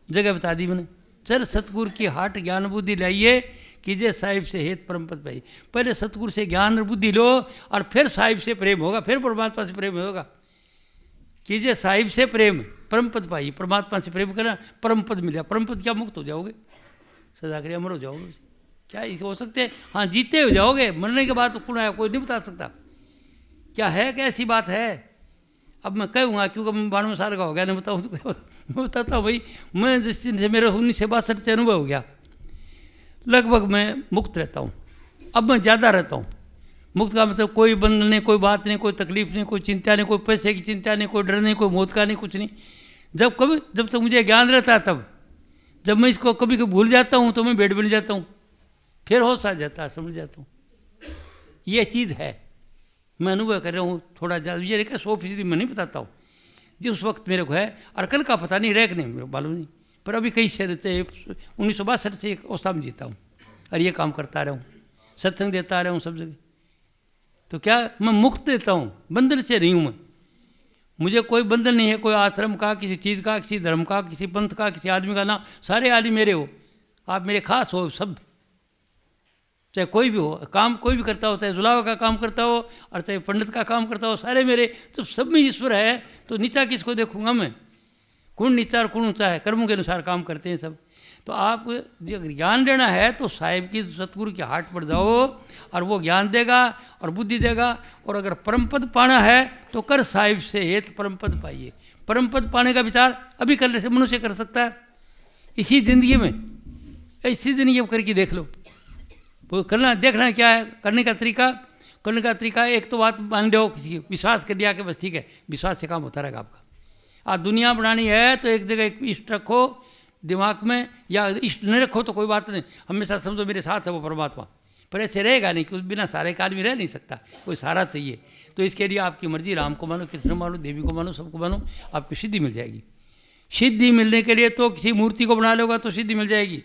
जगह बता दी मैंने। चल सतगुरु की हाट ज्ञान बुद्धि लाइए, कीजिए साहिब से हेत परम पद पाइए। पहले सतगुरु से ज्ञान और बुद्धि लो, और फिर साहिब से प्रेम होगा, फिर परमात्मा से प्रेम होगा। कीजिए साहिब से प्रेम, परम पद पाइए। परमात्मा से प्रेम करना, परम पद मिल जाए। परम पद क्या, मुक्त हो जाओगे, सदा के लिए अमर हो जाओगे। क्या हो सकते हैं, हाँ जीते हो जाओगे, मरने के बाद तो कौन आया, कोई नहीं बता सकता क्या है, कैसी बात है। अब मैं कहूँगा क्योंकि मैं 92 साल का हो गया, नहीं बताऊँ तो मैं बताता हूँ भाई, मैं जिस दिन से मेरे 1962 से अनुभव हो गया, लगभग मैं मुक्त रहता हूँ। अब मैं ज़्यादा रहता हूँ। मुक्त का मतलब कोई बंधन नहीं, कोई बात नहीं, कोई तकलीफ नहीं, कोई चिंता नहीं, कोई पैसे की चिंता नहीं, कोई डर नहीं, कोई मौत का नहीं, कुछ नहीं। जब तक मुझे ज्ञान रहता है तब, जब मैं इसको कभी कभी भूल जाता हूँ तो मैं बेड बन जाता हूँ, फिर होश आ जाता है, समझ जाता हूँ। ये चीज़ है, मैं अनुभव कर रहा हूँ थोड़ा ज़्यादा, ये लेकर 100% मैं नहीं बताता हूँ। जिस वक्त मेरे को है, और कल का पता नहीं, रैक नहीं मेरे मालूम नहीं, पर अभी कई से 1962 से एक अवस्था में जीता हूँ और ये काम करता रहा हूँ, सत्संग देता रहा हूँ सब जगह। तो क्या मैं मुक्त देता हूँ, बंधन से नहीं हूँ मैं। मुझे कोई बंधन नहीं है, कोई आश्रम का, किसी चीज़ का, किसी धर्म का, किसी पंथ का, किसी आदमी का ना। सारे आदमी मेरे हो, आप मेरे खास हो सब, चाहे कोई भी हो, काम कोई भी करता हो, चाहे जुलावा का काम करता हो और चाहे पंडित का काम करता हो, सारे मेरे। तो सब में ईश्वर है, तो नीचा किसको देखूंगा मैं? कौन नीचा और कौन ऊंचा है? कर्मों के अनुसार काम करते हैं सब। तो आप जो ज्ञान लेना है तो साहिब की, सतगुरु के हाट पर जाओ और वो ज्ञान देगा और बुद्धि देगा। और अगर परम पद पाना है तो कर साहिब से हेत परम पद पाइए। परम पद पाने का विचार अभी कर से मनुष्य कर सकता है, इसी ज़िंदगी में, इसी ज़िंदगी में करके देख लो। वो करना देखना क्या है, करने का तरीका एक तो बात मान लो, किसी की विश्वास कर लिया कि बस ठीक है, विश्वास से काम होता रहेगा आपका। आज दुनिया बनानी है तो एक जगह एक इष्ट रखो दिमाग में, या इष्ट नहीं रखो तो कोई बात नहीं, हमेशा समझो मेरे साथ है वो परमात्मा। पर ऐसे रहेगा नहीं, क्योंकि बिना सारे का आदमी रह नहीं सकता, कोई सहारा चाहिए। तो इसके लिए आपकी मर्जी, राम को मानो, कृष्ण मानो, देवी को मानो, सबको मानो, आपको सिद्धि मिल जाएगी। सिद्धि मिलने के लिए तो किसी मूर्ति को बना लोगा तो सिद्धि मिल जाएगी।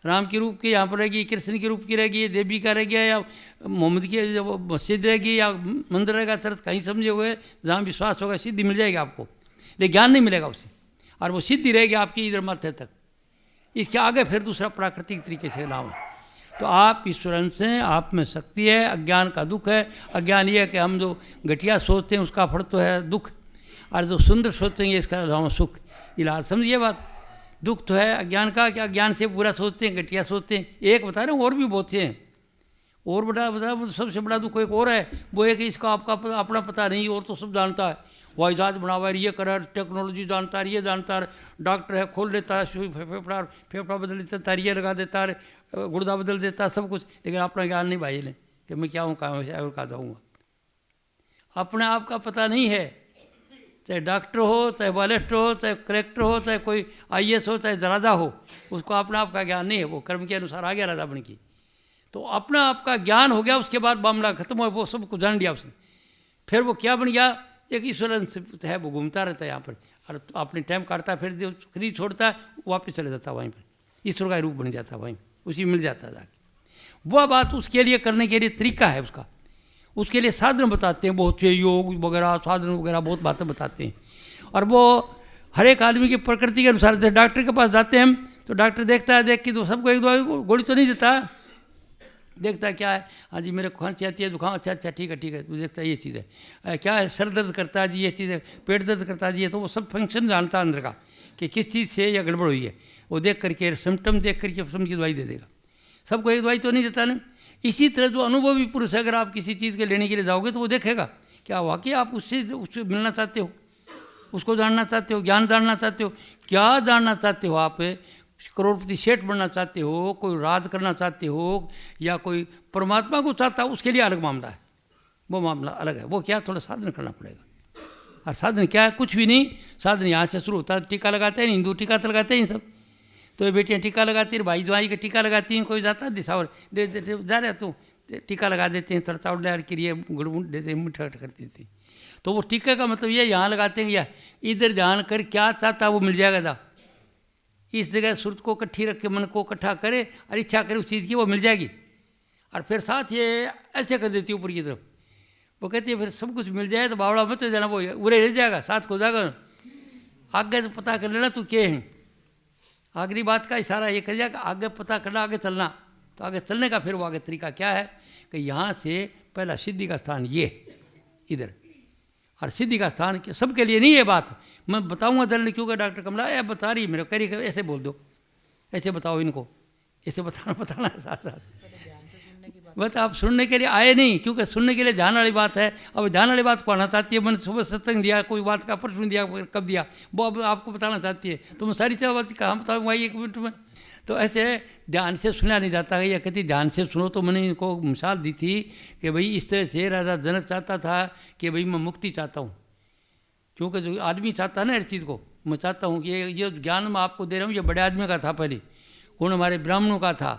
राम के रूप की यहाँ पर रहेगी, कृष्ण के रूप की रहेगी, देवी का रह गया, या मोहम्मद की मस्जिद रहेगी, या मंदिर रहेगा, चर्च कहीं समझे हुए, जहाँ विश्वास होगा सिद्धि मिल जाएगी आपको, लेकिन ज्ञान नहीं मिलेगा उससे। और वो सिद्धि रहेगी आपकी इधर माथे तक। इसके आगे फिर दूसरा प्राकृतिक तरीके से नाम है। तो आप ईश्वर अंश हैं, आप में शक्ति है, अज्ञान का दुख है। अज्ञान ये है कि हम जो घटिया सोचते हैं उसका फल तो है दुख, और जो सुंदर सोचेंगे इसका नाम सुख। इलाज समझिए बात, दुख तो है अज्ञान का, कि अज्ञान से बुरा सोचते हैं, घटिया सोचते हैं। एक बता रहे हैं, और भी बहुत से हैं। और बता सबसे बड़ा दुख एक और है, वो है कि इसका आपका अपना पता नहीं, और तो सब जानता है। वो जहाज बना हुआ है, ये कर, टेक्नोलॉजी जानता है, ये जानता है, डॉक्टर है, खोल देता है, फेफड़ा बदल देता है, ये लगा देता है, गुर्दा बदल देता है, सब कुछ। लेकिन अपना ज्ञान नहीं भाई ने, कि मैं क्या हूँ, कहाँ से और कहाँ जाऊँगा। अपने आप का पता नहीं है, चाहे डॉक्टर हो, चाहे बालिस्ट हो, चाहे कलेक्टर हो, चाहे कोई IAS हो, चाहे राजा हो, उसको अपना आप का ज्ञान नहीं है। वो कर्म के अनुसार आ गया राजा बन की, तो अपना आपका ज्ञान हो गया, उसके बाद मामला खत्म हो, वो सब कुछ जान लिया उसने। फिर वो क्या बन गया, एक ईश्वर है, वो घूमता रहता है यहाँ पर, और अपने टाइम काटता है, फिर जो खरीद छोड़ता है वापस चले जाता है वहीं पर, ईश्वर का रूप बन जाता है वहीं, उसी मिल जाता है जाके। वह बात उसके लिए करने के लिए तरीका है उसका, उसके लिए साधन बताते हैं बहुत से, योग वगैरह साधन वगैरह बहुत बातें बताते हैं। और वो हर एक आदमी की प्रकृति के अनुसार, जैसे डॉक्टर के पास जाते हैं हम, तो डॉक्टर देखता है, देख के तो सबको एक दो गोली तो नहीं देता, देखता है क्या है, हाँ जी मेरे खांसी आती है, जुकाम, अच्छा ठीक है, तो देखता है ये चीज़ है, क्या है, सर दर्द करता है जी, ये चीज़ है, पेट दर्द करता है जी, तो वो सब फंक्शन जानता है अंदर का, कि किस चीज़ से या गड़बड़ हुई है। वो देख करके सिम्टम देख करके समझ की दवाई दे देगा। सबको एक दवाई तो नहीं देता ना। इसी तरह जो अनुभवी पुरुष है, अगर आप किसी चीज़ के लेने के लिए जाओगे तो वो देखेगा क्या वाकई आप उससे मिलना चाहते हो, उसको जानना चाहते हो, ज्ञान जानना चाहते हो, क्या जानना चाहते हो आप, करोड़पति सेठ बनना चाहते हो, कोई राज करना चाहते हो, या कोई परमात्मा को चाहता है, उसके लिए अलग मामला है, वो मामला अलग है। वो क्या, थोड़ा साधन करना पड़ेगा। और साधन क्या है, कुछ भी नहीं, साधन यहाँ से शुरू होता है। टीका लगाते हैं, हिंदू टीका तो लगाते हैं सब, तो ये बेटियाँ टीका लगाती हैं, भाई जवाई का टीका लगाती हैं, कोई जाता है दिशावर दे जा रहे तो टीका लगा देते हैं, थोड़ा चावल डाल के लिए गुड़ देते हैं, मीठा कर देते हैं। तो वो टीका का मतलब ये यहाँ लगाते हैं, या इधर ध्यान कर क्या चाहता वो मिल जाएगा था। इस जगह सूरत को इकट्ठी रख के मन को इकट्ठा करे और इच्छा करे उस चीज़ की, वो मिल जाएगी। और फिर साथ ये ऐसे कर देती है ऊपर की तरफ, वो कहती है फिर सब कुछ मिल जाए तो बावड़ा मत जाना, वो उरे रह जाएगा, साथ को जाएगा, आगे तो पता कर लेना तू क्या है। आखिरी बात का इशारा ये कर जाएगा, आगे पता करना, आगे चलना। तो आगे चलने का फिर वो आगे तरीका क्या है कि यहाँ से पहला सिद्धि का स्थान ये इधर, और सिद्धि का स्थान सबके लिए नहीं है बात, मैं बताऊंगा जल्दी, क्योंकि डॉक्टर कमला या बता रही मेरे करी ऐसे बोल दो, ऐसे बताओ इनको, ऐसे बताना है साथ साथ। बस आप सुनने के लिए आए नहीं, क्योंकि सुनने के लिए ध्यान वाली बात है। अब ध्यान वाली बात को आना चाहती है, मैंने सुबह सत्संग दिया, कोई बात का प्रश्न दिया, कब दिया, वो अब आपको बताना चाहती है, तो मैं सारी बात कहाँ बताऊँगा 1 मिनट में। तो ऐसे ध्यान से सुना नहीं जाता है, या कहती ध्यान से सुनो। तो मैंने इनको मिसाल दी थी कि भाई इस तरह से राजा जनक चाहता था कि भाई मैं मुक्ति चाहता हूँ, क्योंकि जो आदमी चाहता है ना हर चीज़ को, मैं चाहता हूँ कि ये ज्ञान मैं आपको दे रहा हूँ, ये बड़े आदमी का था पहले, कौन हमारे ब्राह्मणों का था,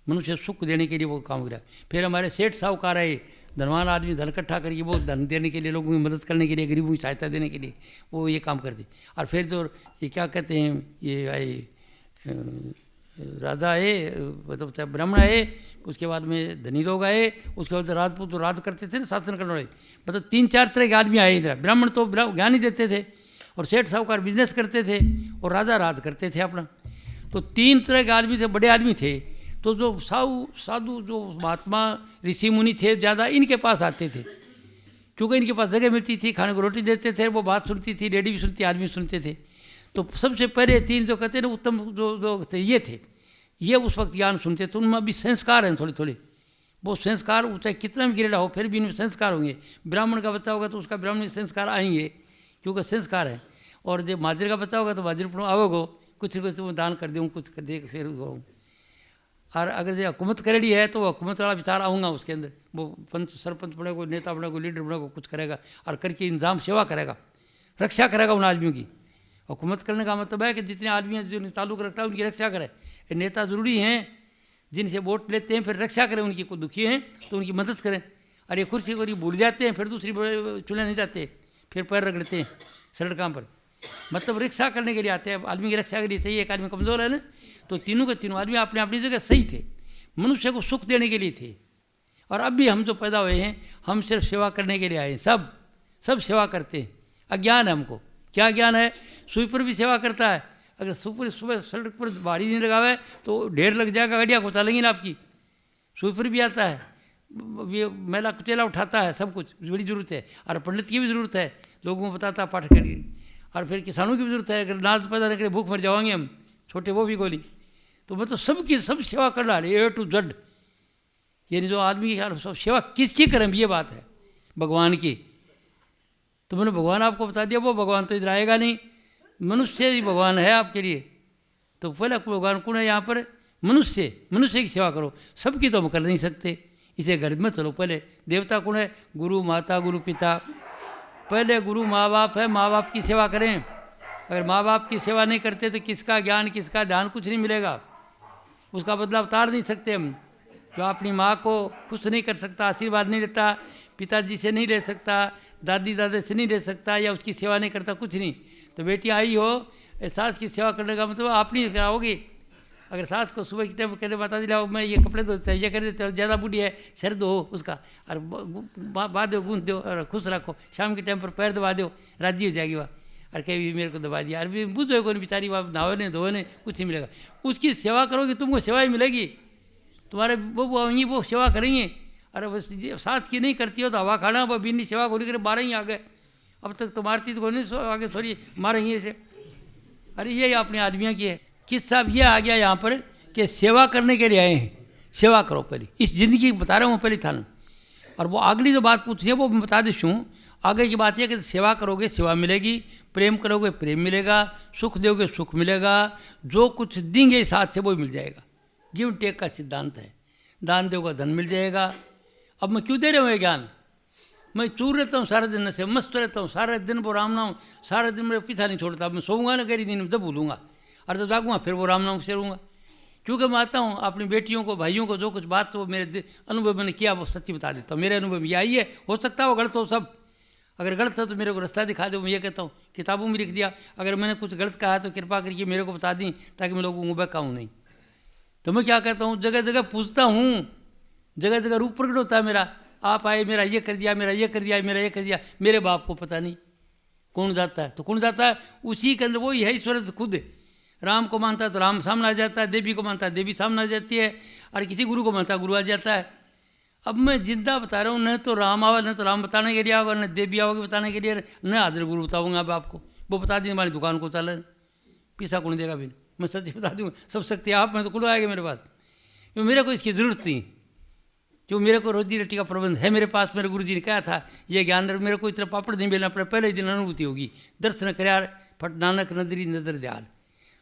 मनुष्य सुख देने के लिए वो काम किया। फिर हमारे सेठ साहूकार आए, धनवान आदमी धन इकट्ठा करके वो धन देने के लिए, लोगों की मदद करने के लिए, गरीबों की सहायता देने के लिए वो ये काम करते। और फिर जो ये क्या कहते हैं, ये आए राजा आए, मतलब ब्राह्मण आए, उसके बाद में धनी लोग आए, उसके बाद राजपूत जो राज करते थे ना, शासन करने वाले, मतलब 3-4 तरह के आदमी आए इधर। ब्राह्मण तो ज्ञान ही देते थे, और सेठ साहूकार बिजनेस करते थे, और राजा राज करते थे अपना। तो 3 तरह के आदमी थे, बड़े आदमी थे। तो जो साधु जो महात्मा ऋषि मुनि थे ज़्यादा इनके पास आते थे, क्योंकि इनके पास जगह मिलती थी, खाने को रोटी देते थे, वो बात सुनती थी, रेडी भी सुनती, आदमी सुनते थे। तो सबसे पहले 3 जो कहते हैं ना उत्तम जो थे, ये उस वक्त ज्ञान सुनते थे। उनमें अभी संस्कार हैं थोड़े थोड़े, वो संस्कार चाहे कितना भी गिरेड़ा हो फिर भी इनमें संस्कार होंगे। ब्राह्मण का बच्चा होगा तो उसका ब्राह्मण संस्कार आएंगे, क्योंकि संस्कार है। और जब माजर का बच्चा होगा तो माजरपण आओगे, कुछ कुछ दान कर दूँ, कुछ कर दे फिर हो। और अगर जो हुकूमत करेगी है तो हुकूमत वाला विचार आऊँगा उसके अंदर, वो पंच सरपंच बनेगा, नेता बनेगा, लीडर बनेगा, कुछ करेगा और करके इंतजाम सेवा करेगा, रक्षा करेगा उन आदमियों की। हुकूमत करने का मतलब है कि जितने आदमी जो ताल्लुक़ रखता है उनकी रक्षा करे। नेता ज़रूरी हैं, जिनसे वोट लेते हैं फिर रक्षा करें उनकी, को दुखी हैं तो उनकी मदद करें। और ये कुर्सी को भूल जाते हैं, फिर दूसरी चुने नहीं जाते, फिर पैर रगड़ते हैं सड़कों पर। मतलब रक्षा करने के लिए आते हैं, आदमी की रक्षा के लिए। सही, एक आदमी कमज़ोर है ना, तो तीनों के तीनों आदमी अपनी अपनी जगह सही थे, मनुष्य को सुख देने के लिए थे। और अब भी हम जो पैदा हुए हैं, हम सिर्फ सेवा करने के लिए आए हैं। सब सेवा करते हैं। अज्ञान है हमको। क्या ज्ञान है? स्वीपर भी सेवा करता है, अगर स्वीपर सुबह सड़क पर भारी नहीं लगावे तो ढेर लग जाएगा, गाड़ियाँ को चलेंगी ना आपकी। स्वीपर भी आता है, ये मैला कुचेला उठाता है, सब कुछ बड़ी ज़रूरत है। और पंडित की भी ज़रूरत है, लोगों को बताता है पाठ करिए। और फिर किसानों की भी ज़रूरत है, अगर नाज पैदा न करें भूख मर जाएंगे हम, छोटे वो भी गोली। तो मतलब सबकी सब सेवा कर रहा है, A to Z। यानी जो आदमी सब सेवा किसकी करें, ये बात है, भगवान की। तो मैंने भगवान आपको बता दिया, वो भगवान तो इधर आएगा नहीं, मनुष्य ही भगवान है आपके लिए। तो पहले भगवान कौन है यहाँ पर? मनुष्य की सेवा करो। सबकी तो हम कर नहीं सकते, इसे घर में चलो। पहले देवता कौन है? गुरु माता गुरु पिता। पहले गुरु माँ बाप है, माँ बाप की सेवा करें। अगर माँ बाप की सेवा नहीं करते तो किसका ज्ञान, किसका ध्यान, कुछ नहीं मिलेगा। उसका बदला उतार नहीं सकते हम। जो अपनी माँ को खुश नहीं कर सकता, आशीर्वाद नहीं लेता, पिताजी से नहीं ले सकता, दादी दादा से नहीं ले सकता, या उसकी सेवा नहीं करता, कुछ नहीं। तो बेटी आई हो, सास की सेवा करने का मतलब आप नहीं कराओगी। अगर सास को सुबह के टाइम कहते बता दिला मैं ये कपड़े धोते हैं, ये कर देते हो, ज़्यादा बूढ़ी है सर दो उसका, और बांध दो, गूंथ दो और खुश रखो। शाम के टाइम पर पैर दबा दो, राजी हो जाएगी वह। और कभी मेरे को दबा दिया, अरे बुझो कौन बेचारी, वह नहाओ नहीं धोने कुछ नहीं मिलेगा। उसकी सेवा करोगे तुमको सेवा ही मिलेगी, तुम्हारे वो आएंगी, वो सेवा करेंगे। अरे वो सास की नहीं करती हो तो हवा खाना, वो बिन्नी सेवा को लेकर 12 ही आ गए। अब तक तो मारती तो नहीं, आगे थोड़ी मारेंगे इसे। अरे ये अपने आदमियों की है। किस्सा ये आ गया यहाँ पर कि सेवा करने के लिए आए हैं, सेवा करो पहले। इस ज़िंदगी बता रहा हूँ पहले था ना। और वो अगली जो बात पूछी है वो मैं बता देती हूँ। आगे की बात यह कि सेवा करोगे सेवा मिलेगी, प्रेम करोगे प्रेम मिलेगा, सुख दोगे सुख मिलेगा, जो कुछ देंगे साथ से वो मिल जाएगा। गिव टेक का सिद्धांत है। दान दोगे धन मिल जाएगा। अब मैं क्यों दे रहा हूँ ये ज्ञान? मैं चूर रहता हूँ सारे दिन से, मस्त रहता हूँ सारे दिन, वो राम नाम सारे दिन मेरे पीछा नहीं छोड़ता। मैं सोऊंगा ना गहरी दिन में जब भूलूंगा, और जब जागूंगा फिर वो राम नाम से रहूँगा। क्योंकि मैं आता हूँ अपनी बेटियों को, भाइयों को, जो कुछ बात वो मेरे अनुभव मैंने किया वो सच्ची बता देता हूँ। मेरे अनुभव में ये आई है, हो सकता है वो गलत हो सब। अगर गलत है तो मेरे को रास्ता दिखा दो। मैं ये कहता हूँ, किताबों में लिख दिया। अगर मैंने कुछ गलत कहा तो कृपा करके मेरे को बता दी, ताकि मैं लोगों को बहकाऊँ नहीं। तो मैं क्या कहता हूँ, जगह जगह पूछता हूँ, जगह जगह रूप प्रकट होता है मेरा। आप आए, मेरा ये कर दिया, मेरा ये कर दिया, मेरा ये कर दिया। मेरे बाप को पता नहीं कौन जाता है, तो कौन जाता है? उसी के अंदर वही है, ईश्वर खुद। राम को मानता है तो राम सामने आ जाता है, देवी को मानता है देवी सामने आ जाती है, और किसी गुरु को मानता है गुरु आ जाता है। अब मैं जिंदा बता रहा हूँ, न तो राम आवा, न तो राम बताने के लिए आओगे, न देवी आओगे बताने के लिए, न हाजिर गुरु बताऊँगा अब आपको। वो बता दें हमारी दुकान को चले, पीसा कौन देगा भी? मैं सच बता दूँ, सब शक्ति आप में तो कौन आएगा मेरे पास? क्योंकि मेरे को इसकी ज़रूरत नहीं, जो मेरे को रोजी रोटी का प्रबंध है मेरे पास। मेरे गुरु जी ने कहा था ये ज्ञान मेरे को इतना पापड़ नहीं मिलना पड़े, पहले ही दिन अनुभूति होगी। दर्शन कर फट नानक नदरी नजर दयाल।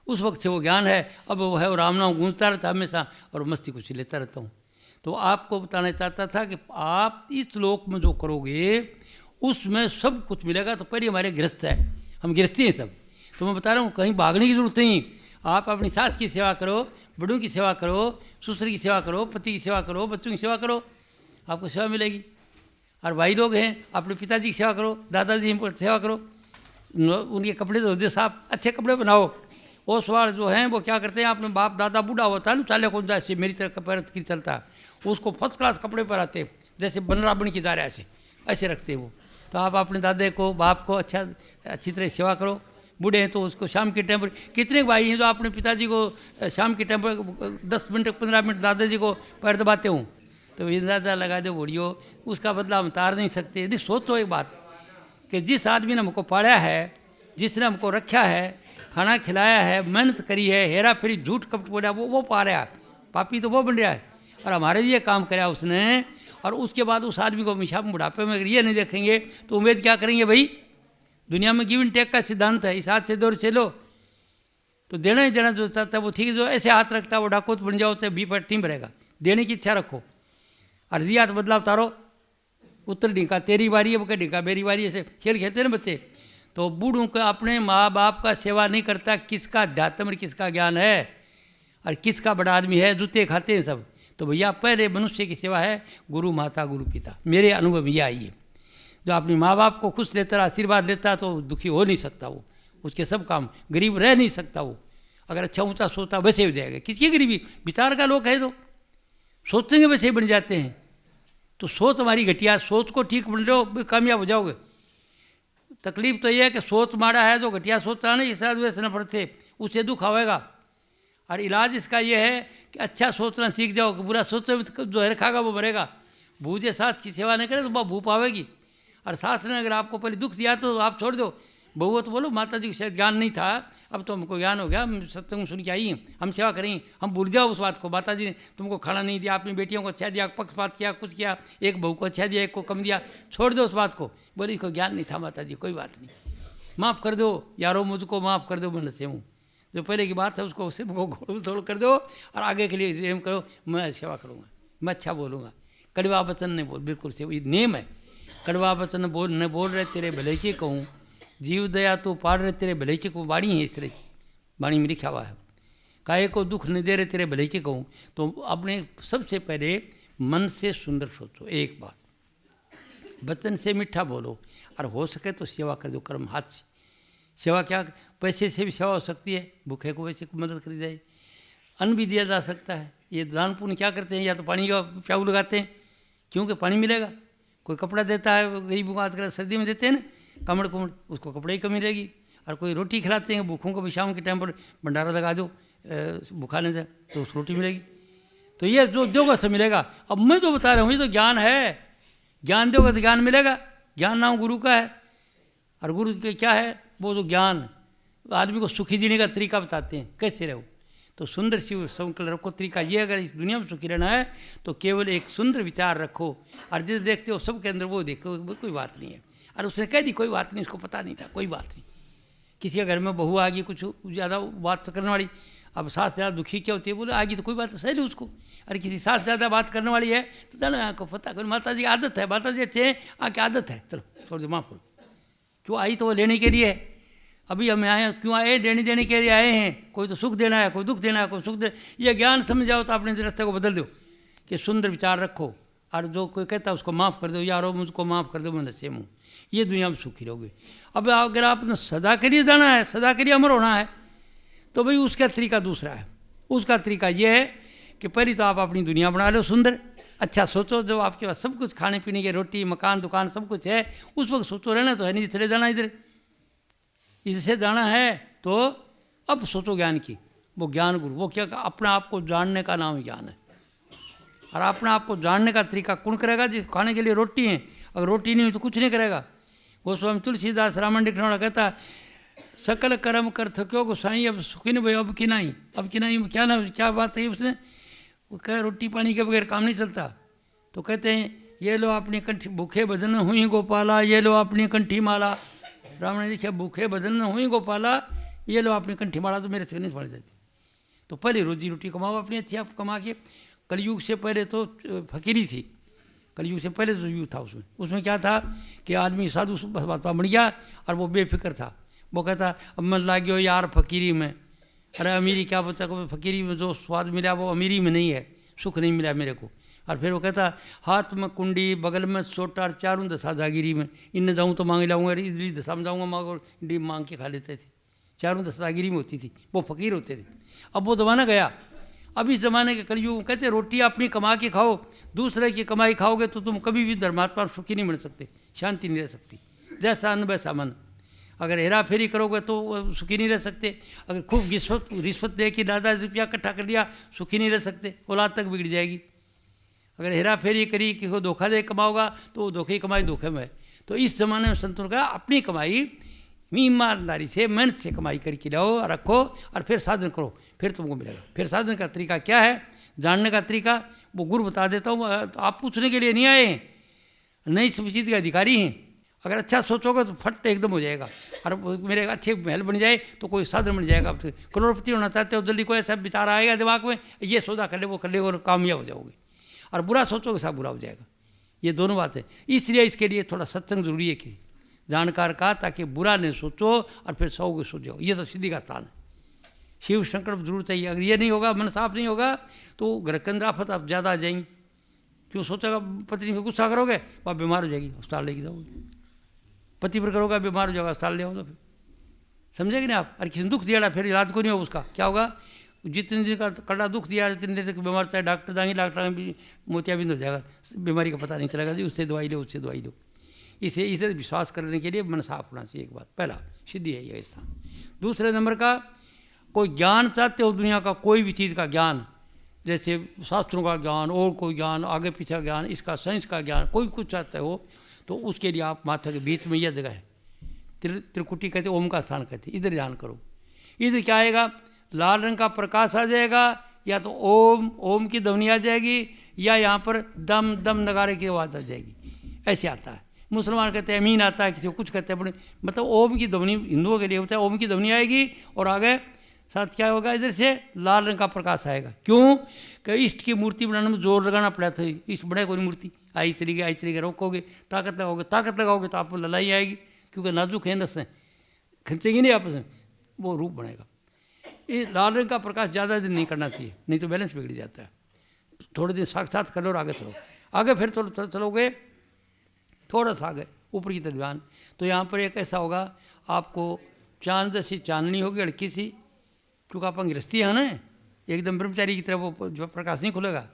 उस वक्त से वो ज्ञान है। अब वो है वो राम नाम गूंजता रहता हमेशा और मस्ती कुछ लेता रहता हूँ। तो आपको बताना चाहता था कि आप इस लोक में जो करोगे उसमें सब कुछ मिलेगा। तो पहले हमारे गृहस्थ है, हम गृहस्थी हैं सब। तो मैं बता रहा हूँ कहीं भागने की जरूरत नहीं। आप अपनी सास की सेवा करो, बड़ों की सेवा करो, ससुर की सेवा करो, पति की सेवा करो, बच्चों की सेवा करो, आपको सेवा मिलेगी। और भाई लोग हैं, अपने पिताजी की सेवा करो, दादाजी की सेवा करो, उनके कपड़े धो दो साफ, अच्छे कपड़े बनाओ। वो सवाल जो हैं वो क्या करते हैं, अपने बाप दादा बूढ़ा होता है ना, चाले कौन जैसे मेरी तरह पैर की चलता है, उसको फर्स्ट क्लास कपड़े पहनाते हैं, जैसे बनरा बन की जा रहा है ऐसे रखते हैं वो। तो आप अपने दादे को बाप को अच्छी तरह सेवा करो। बूढ़े हैं तो उसको शाम के टाइम पर, कितने भाई हैं जो अपने पिताजी को शाम के टाइम पर 10 मिनट 15 मिनट दादाजी को पैर दबाते हूँ, तो ये अंदाजा लगा दो बूढ़ियों, उसका बदला हम तार नहीं सकते। यदि सोचो एक बात कि जिस आदमी ने हमको पाला है, जिसने हमको रखा है, खाना खिलाया है, मेहनत करी है, हेरा फेरी झूठ कपट बोला, वो पा रहा है, पापी तो वो बन रहा है। और हमारे लिए काम कराया उसने, और उसके बाद उस आदमी को हमेशा बुढ़ापे में अगर ये नहीं देखेंगे तो उम्मीद क्या करेंगे भाई। दुनिया में गिव एंड टेक का सिद्धांत है, इस हाथ से दो और चलो, तो देना ही देना जो चाहता है वो ठीक है। जो ऐसे हाथ रखता है वो डाकू बन जाओ, तो बी पर टीम भरेगा। देने की इच्छा रखो और दिया तो बदलाव तारो। उत्तर ढीका तेरी बारी है, वो कह ढीका मेरी बारी, ऐसे खेल खेलते हैं ना बच्चे। तो बूढ़ों को अपने माँ बाप का सेवा नहीं करता, किसका अध्यात्म और किसका ज्ञान है और किसका बड़ा आदमी है, जूते खाते हैं सब। तो भैया पहले मनुष्य की सेवा है गुरु माता गुरु पिता। मेरे अनुभव में यह आई है, जो अपने माँ बाप को खुश लेता आशीर्वाद देता तो दुखी हो नहीं सकता वो, उसके सब काम, गरीब रह नहीं सकता वो। अगर अच्छा ऊँचा सोचता वैसे हो जाएगा। किसकी गरीबी, विचार का लोग है तो सोचेंगे वैसे ही बन जाते हैं। तो सोच हमारी घटिया, सोच को ठीक बन जाओ कामयाब हो जाओगे। तकलीफ तो ये है कि सोच मारा है, जो घटिया सोचता है ना इस वैसे न पड़ते, उसे दुख आएगा। और इलाज इसका ये है कि अच्छा सोचना सीख जाओ, कि बुरा सोचो जो है खागा वो मरेगा। भूजे सास की सेवा नहीं करे तो वह भूप आवेगी। और सास ने अगर आपको पहले दुख दिया तो आप छोड़ दो। बहू तो बोलो माता जी को शायद ज्ञान नहीं था, अब तो हमको ज्ञान हो गया, हम सत्संग सुन के आई हैं, हम सेवा करेंगे, हम भूल जाओ उस बात को। माता जी ने तुमको खाना नहीं दिया, अपनी बेटियों को अच्छा दिया, पक्षपात किया, कुछ किया, एक बहू को अच्छा दिया, एक को कम दिया, छोड़ दो उस बात को। बोले इसको ज्ञान नहीं था माता जी, कोई बात नहीं, माफ़ कर दो यारो, मुझको माफ़ कर दो, मन से हूँ। जो पहले की बात है उसको उससे घोड़ थोड़ कर दो और आगे के लिए रेम करो, मैं सेवा करूँगा, मैं अच्छा बोलूँगा, कड़वा वचन नहीं बोल, बिल्कुल से ये नेम है। कड़वा वचन बोल न बोल रहे तेरे भले की कहूँ, जीव दया तो पाड़ रहे तेरे भले की कहूँ। वाणी है इस तरह की, वाणी में लिखा हुआ है, काहे को दुख नहीं दे रहे तेरे भले की कहूँ। तो अपने सबसे पहले मन से सुंदर सोचो, एक बात वचन से मीठा बोलो, और हो सके तो सेवा कर दो कर्म हाथ से। सेवा क्या, पैसे से भी सेवा हो सकती है, भूखे को वैसे मदद करी जाए, अन्न भी दिया जा सकता है। ये दान पुण्य क्या करते हैं, या तो पानी का प्याऊ लगाते हैं क्योंकि पानी मिलेगा, कोई कपड़ा देता है, गरीबों को आजकल सर्दी में देते हैं ना कमड़ कुमड़, उसको कपड़े ही कमी रहेगी। और कोई रोटी खिलाते हैं भूखों को भी, शाम के टाइम पर भंडारा लगा दो भूखा नहीं जाए तो उस रोटी मिलेगी। तो ये जो दोगा सब मिलेगा। अब मैं जो बता रहा हूँ ये तो ज्ञान है, ज्ञान दोगे तो ज्ञान मिलेगा। ज्ञान नाम गुरु का है, और गुरु के क्या है, वो जो ज्ञान आदमी को सुखी जीने का तरीका बताते हैं, कैसे रहो। तो सुंदर सी संकल्प रखो, तरीका ये, अगर इस दुनिया में सुखी रहना है तो केवल एक सुंदर विचार रखो, और जिस देखते हो सबके अंदर वो देखो, कोई बात नहीं है। और उसने कह दी कोई बात नहीं, उसको पता नहीं था, कोई बात नहीं। किसी के घर में बहू आ गई कुछ ज़्यादा बात करने वाली, अब सास ज़्यादा दुखी क्या होती है, बोले आ गई तो कोई बात सही नहीं उसको। अरे किसी सास ज़्यादा बात करने वाली है तो चलो आपको पता करो, माता जी आदत है, माता जी अच्छे हैं, आके आदत है, चलो छोड़ दो, माफ़ करो। क्यों आई तो वो लेने के लिए है। अभी हम आए क्यों आए, लेने देने के लिए आए हैं। कोई तो सुख देना है, कोई दुख देना है, कोई सुख दे, ये ज्ञान समझ जाओ तो अपने रास्ते को बदल दो कि सुंदर विचार रखो, और जो कोई कहता है उसको माफ़ कर दो, यारो मुझको माफ़ कर दो, मैं नशे में हूँ, ये दुनिया में सुखी रहोगे। अब अगर आपने सदा के लिए जाना है, सदा के लिए अमर होना है, तो भाई उसका तरीका दूसरा है। उसका तरीका ये है कि पहले तो आप अपनी दुनिया बना लो सुंदर, अच्छा सोचो, जो आपके पास सब कुछ खाने पीने की, रोटी मकान दुकान सब कुछ है, उस वक्त सोचो, रहना तो है नहीं, चले जाना इधर, इससे जाना है तो अब सोचो ज्ञान की। वो ज्ञान गुरु, वो क्या, अपने आप को जानने का नाम ज्ञान है। और अपने आप को जानने का तरीका कौन करेगा, जिस खाने के लिए रोटी है, अगर रोटी नहीं हुई तो कुछ नहीं करेगा। गोस्वामी तुलसीदास रामन लिखने कहता, सकल कर्म कर थक्यो गोसाई, अब सुखी नहीं भाई, अब की नहीं, अब की नहीं, क्या ना क्या बात है उसने, वो कह रोटी पानी के बगैर काम नहीं चलता। तो कहते हैं ये लो अपनी कंठी, भूखे भजन हुई गोपाला, ये लो अपनी कंठी माला। राम ने लिखा भूखे भजन हुई गोपाला, ये लो आपने कंठी मारा तो मेरे से नहीं पड़ जाती। तो पहले रोजी रोटी कमाओ अपनी अच्छी, आप कमा के। कलयुग से पहले तो फकीरी थी, कलयुग से पहले तो युग था। उसमें क्या था कि आदमी साधु बात बन गया और वो बेफिक्र था। वो कहता अब मन लाग गयो यार फकीरी में, अरे अमीरी क्या बता को, फकीरी में जो स्वाद मिला वो अमीरी में नहीं है, सुख नहीं मिला मेरे को। और फिर वो कहता हाथ में कुंडी, बगल में सोटा, चारों दशा जागीरी में, इनने जाऊँ तो मांग लाऊंगा, इधरी दशा में जाऊँगा मांग, और इडली मांग के खा लेते थे। चारों दशा जागीरी में होती थी, वो फकीर होते थे। अब वो ज़माना गया। अब इस ज़माने के कलयुग कहते रोटी अपनी कमा के खाओ, दूसरे की कमाई खाओगे तो तुम कभी भी धर्मात्मा सुखी नहीं मिल सकते, शांति नहीं रह सकती। जैसा अन्न वैसा मन। अगर हेरा फेरी करोगे तो सुखी नहीं रह सकते। अगर खूब रिश्वत दे के 10,000 रुपया इकट्ठा कर लिया, सुखी नहीं रह सकते, औलाद तक बिगड़ जाएगी। अगर हेरा फेरी करी कि वो धोखा दे कमाओगा तो वो धोखे कमाई धोखे में है। तो इस ज़माने में संतों का अपनी कमाई ईमानदारी से, मेहनत से कमाई करके लाओ, रखो और फिर साधन करो, फिर तुमको मिलेगा। फिर साधन का तरीका क्या है, जानने का तरीका वो गुरु बता देता हूँ। आप पूछने के लिए नहीं आए हैं, नई सब चीज़ के अधिकारी हैं। अगर अच्छा सोचोगे तो फट एकदम हो जाएगा। और मेरे अच्छे महल बन जाए तो कोई साधन बन जाएगा। करोड़पति होना चाहते हो, जल्दी कोई ऐसा विचार आएगा दिमाग में, ये सौदा कर ले वो कर ले और कामयाब हो जाओगे। और बुरा सोचोगे सब बुरा हो जाएगा। ये दोनों बातें, इसलिए इसके लिए थोड़ा सत्संग जरूरी है किसी जानकार का, ताकि बुरा नहीं सोचो और फिर सौगे सो जाओ। ये तो सिद्धि का स्थान है। शिव शंकर जरूर चाहिए। अगर ये नहीं होगा, मन साफ नहीं होगा, तो घर के अंदर आफत आप ज़्यादा आ जाएंगी। क्यों सोचेगा पत्नी पर गुस्सा करोगे, वह बीमार हो जाएगी, अस्पताल लेके जाओगे। पति पर करोगे बीमार हो जाएगा, अस्पताल ले आओ। तो फिर समझेंगे ना आप। और किसी ने दुख दिया फिर इलाज को नहीं होगा उसका, क्या होगा, जितने दिन का कड़ा दुख दिया जितने दिन तक बीमार, चाहे डॉक्टर जाएंगे, डॉक्टर भी मोतियाबिंद हो जाएगा, बीमारी का पता नहीं चलेगा जी, उससे दवाई लो उससे दवाई लो। इसे विश्वास करने के लिए मन साफ होना चाहिए। एक बात पहला सिद्धि है ये स्थान। दूसरे नंबर का, कोई ज्ञान चाहते हो दुनिया का, कोई भी चीज़ का ज्ञान, जैसे शास्त्रों का ज्ञान और कोई ज्ञान, आगे पीछे ज्ञान, इसका साइंस का ज्ञान, कोई कुछ चाहते हो तो उसके लिए आप माथा के बीच में यह जगह है, त्रिकुटी कहते, ओम का स्थान कहते, इधर ध्यान करो। इधर क्या आएगा, लाल रंग का प्रकाश आ जाएगा, या तो ओम की ध्वनि आ जाएगी, या यहाँ पर दम दम नगारे की आवाज़ आ जाएगी, ऐसे आता है। मुसलमान कहते हैं अमीन आता है, किसी को कुछ कहते हैं, मतलब ओम की ध्वनि हिंदुओं के लिए होता है। ओम की ध्वनि आएगी और आगे साथ क्या होगा, इधर से लाल रंग का प्रकाश आएगा। क्यों कि इष्ट की मूर्ति बनाने में जोर लगाना पड़ा था। इष्ट बड़े कोई मूर्ति आई चली गई, रोकोगे, ताकत लगाओगे तो आपको लड़ाई आएगी, क्योंकि नाजुक है, नस है, खींचेगी नहीं आपस में, वो रूप बनेगा। ये लाल रंग का प्रकाश ज़्यादा दिन नहीं करना चाहिए, नहीं तो बैलेंस बिगड़ जाता है। थोड़े दिन साथ कर लो और आगे चलो, आगे फिर चलोगे थोड़ा सा आगे ऊपर की तरफ ध्यान, तो यहाँ पर एक ऐसा होगा, आपको चांद जैसी चांदनी होगी, लड़की सी, क्योंकि आप गृहस्थी है ना, एकदम ब्रह्मचारी की तरफ वो जो प्रकाश नहीं खुलेगा,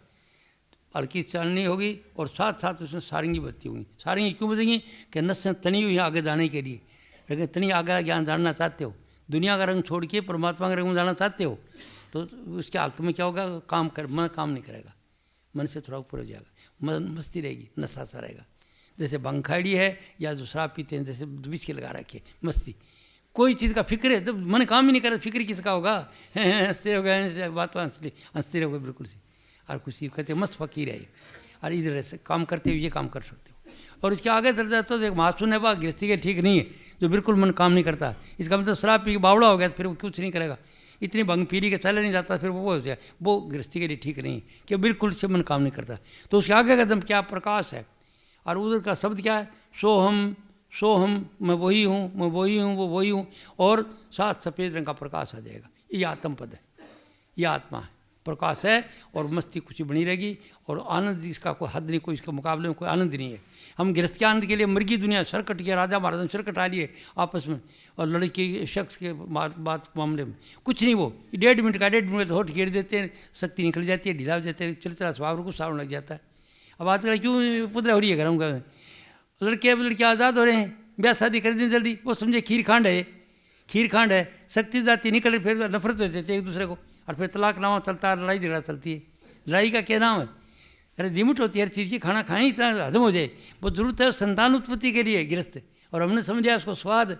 हल्की चांदनी होगी और साथ साथ उसमें सारंगी बजती होगी। सारंगी क्यों बजेंगी कि नसें तनी हुई आगे जाने के लिए। लेकिन तनी आगे ज्ञान जानना चाहते हो, दुनिया का रंग छोड़ के परमात्मा का रंग में जाना चाहते हो, तो उसके हालत में क्या होगा, मन काम नहीं करेगा, मन से थोड़ा ऊपर हो जाएगा, मन मस्ती रहेगी, नशा सा रहेगा। जैसे बंखाड़ी है या जो शराब पीते हैं, जैसे विस्की लगा रखी है, मस्ती, कोई चीज़ का फिक्र है, जब मन काम ही नहीं करे, फिक्र किसका होगा, हंसते हो गए, बात हंसते रहोगे बिल्कुल सी, और खुशी कहते मस्त फकीर है। और इधर ऐसे काम करते हुए ये काम कर सकते हो। और इसके आगे चल जाते हो तो एक महासुन है, वह गृहस्थी के ठीक नहीं है, जो बिल्कुल मन काम नहीं करता। इसका मतलब शराब पी के बावड़ा हो गया तो फिर वो कुछ नहीं करेगा, इतनी भंग पीली के चले नहीं जाता, फिर वो हो जाए, वो गृहस्थी के लिए ठीक नहीं है, कि बिल्कुल से मन काम नहीं करता। तो उसके आगे का एकदम क्या प्रकाश है, और उधर का शब्द क्या है, सोहम, मैं वही हूँ, मैं वही हूँ, वो वही हूँ, और साथ सफ़ेद रंग का प्रकाश आ जाएगा। ये आत्म पद है, ये आत्मा है, प्रकाश है, और मस्ती कुछ बनी रहेगी, और आनंद इसका कोई हद नहीं, कोई इसके मुकाबले में कोई आनंद नहीं है। हम गृहस्थी आनंद के लिए मर्गी दुनिया सरकट के राजा महाराजा सरकट आ लिए आपस में, और लड़की शख्स के बात मामले में कुछ नहीं, वो 1.5 मिनट का 1.5 मिनट तो होठ घेर देते हैं, शक्ति निकल जाती है, ढीला हो जाते हैं, चलचला स्वभाव को सावन लग जाता है। अब आजकल क्यों पुतला हो रही है घरों का, लड़के आज़ाद हो रहे हैं, ब्याह शादी कर दें जल्दी, वो समझे खीर खांड है, शक्ति जाती निकल, फिर नफरत हो जाती है एक दूसरे को, और फिर तलाकनामा चलता है, लड़ाई झगड़ा चलती है। लड़ाई का क्या नाम है, अरे लिमिट होती है हर चीज़ की, खाना खाएं इतना हजम हो जाए, वो जरूरत है संतान उत्पत्ति के लिए गृहस्थ, और हमने समझा उसको स्वाद,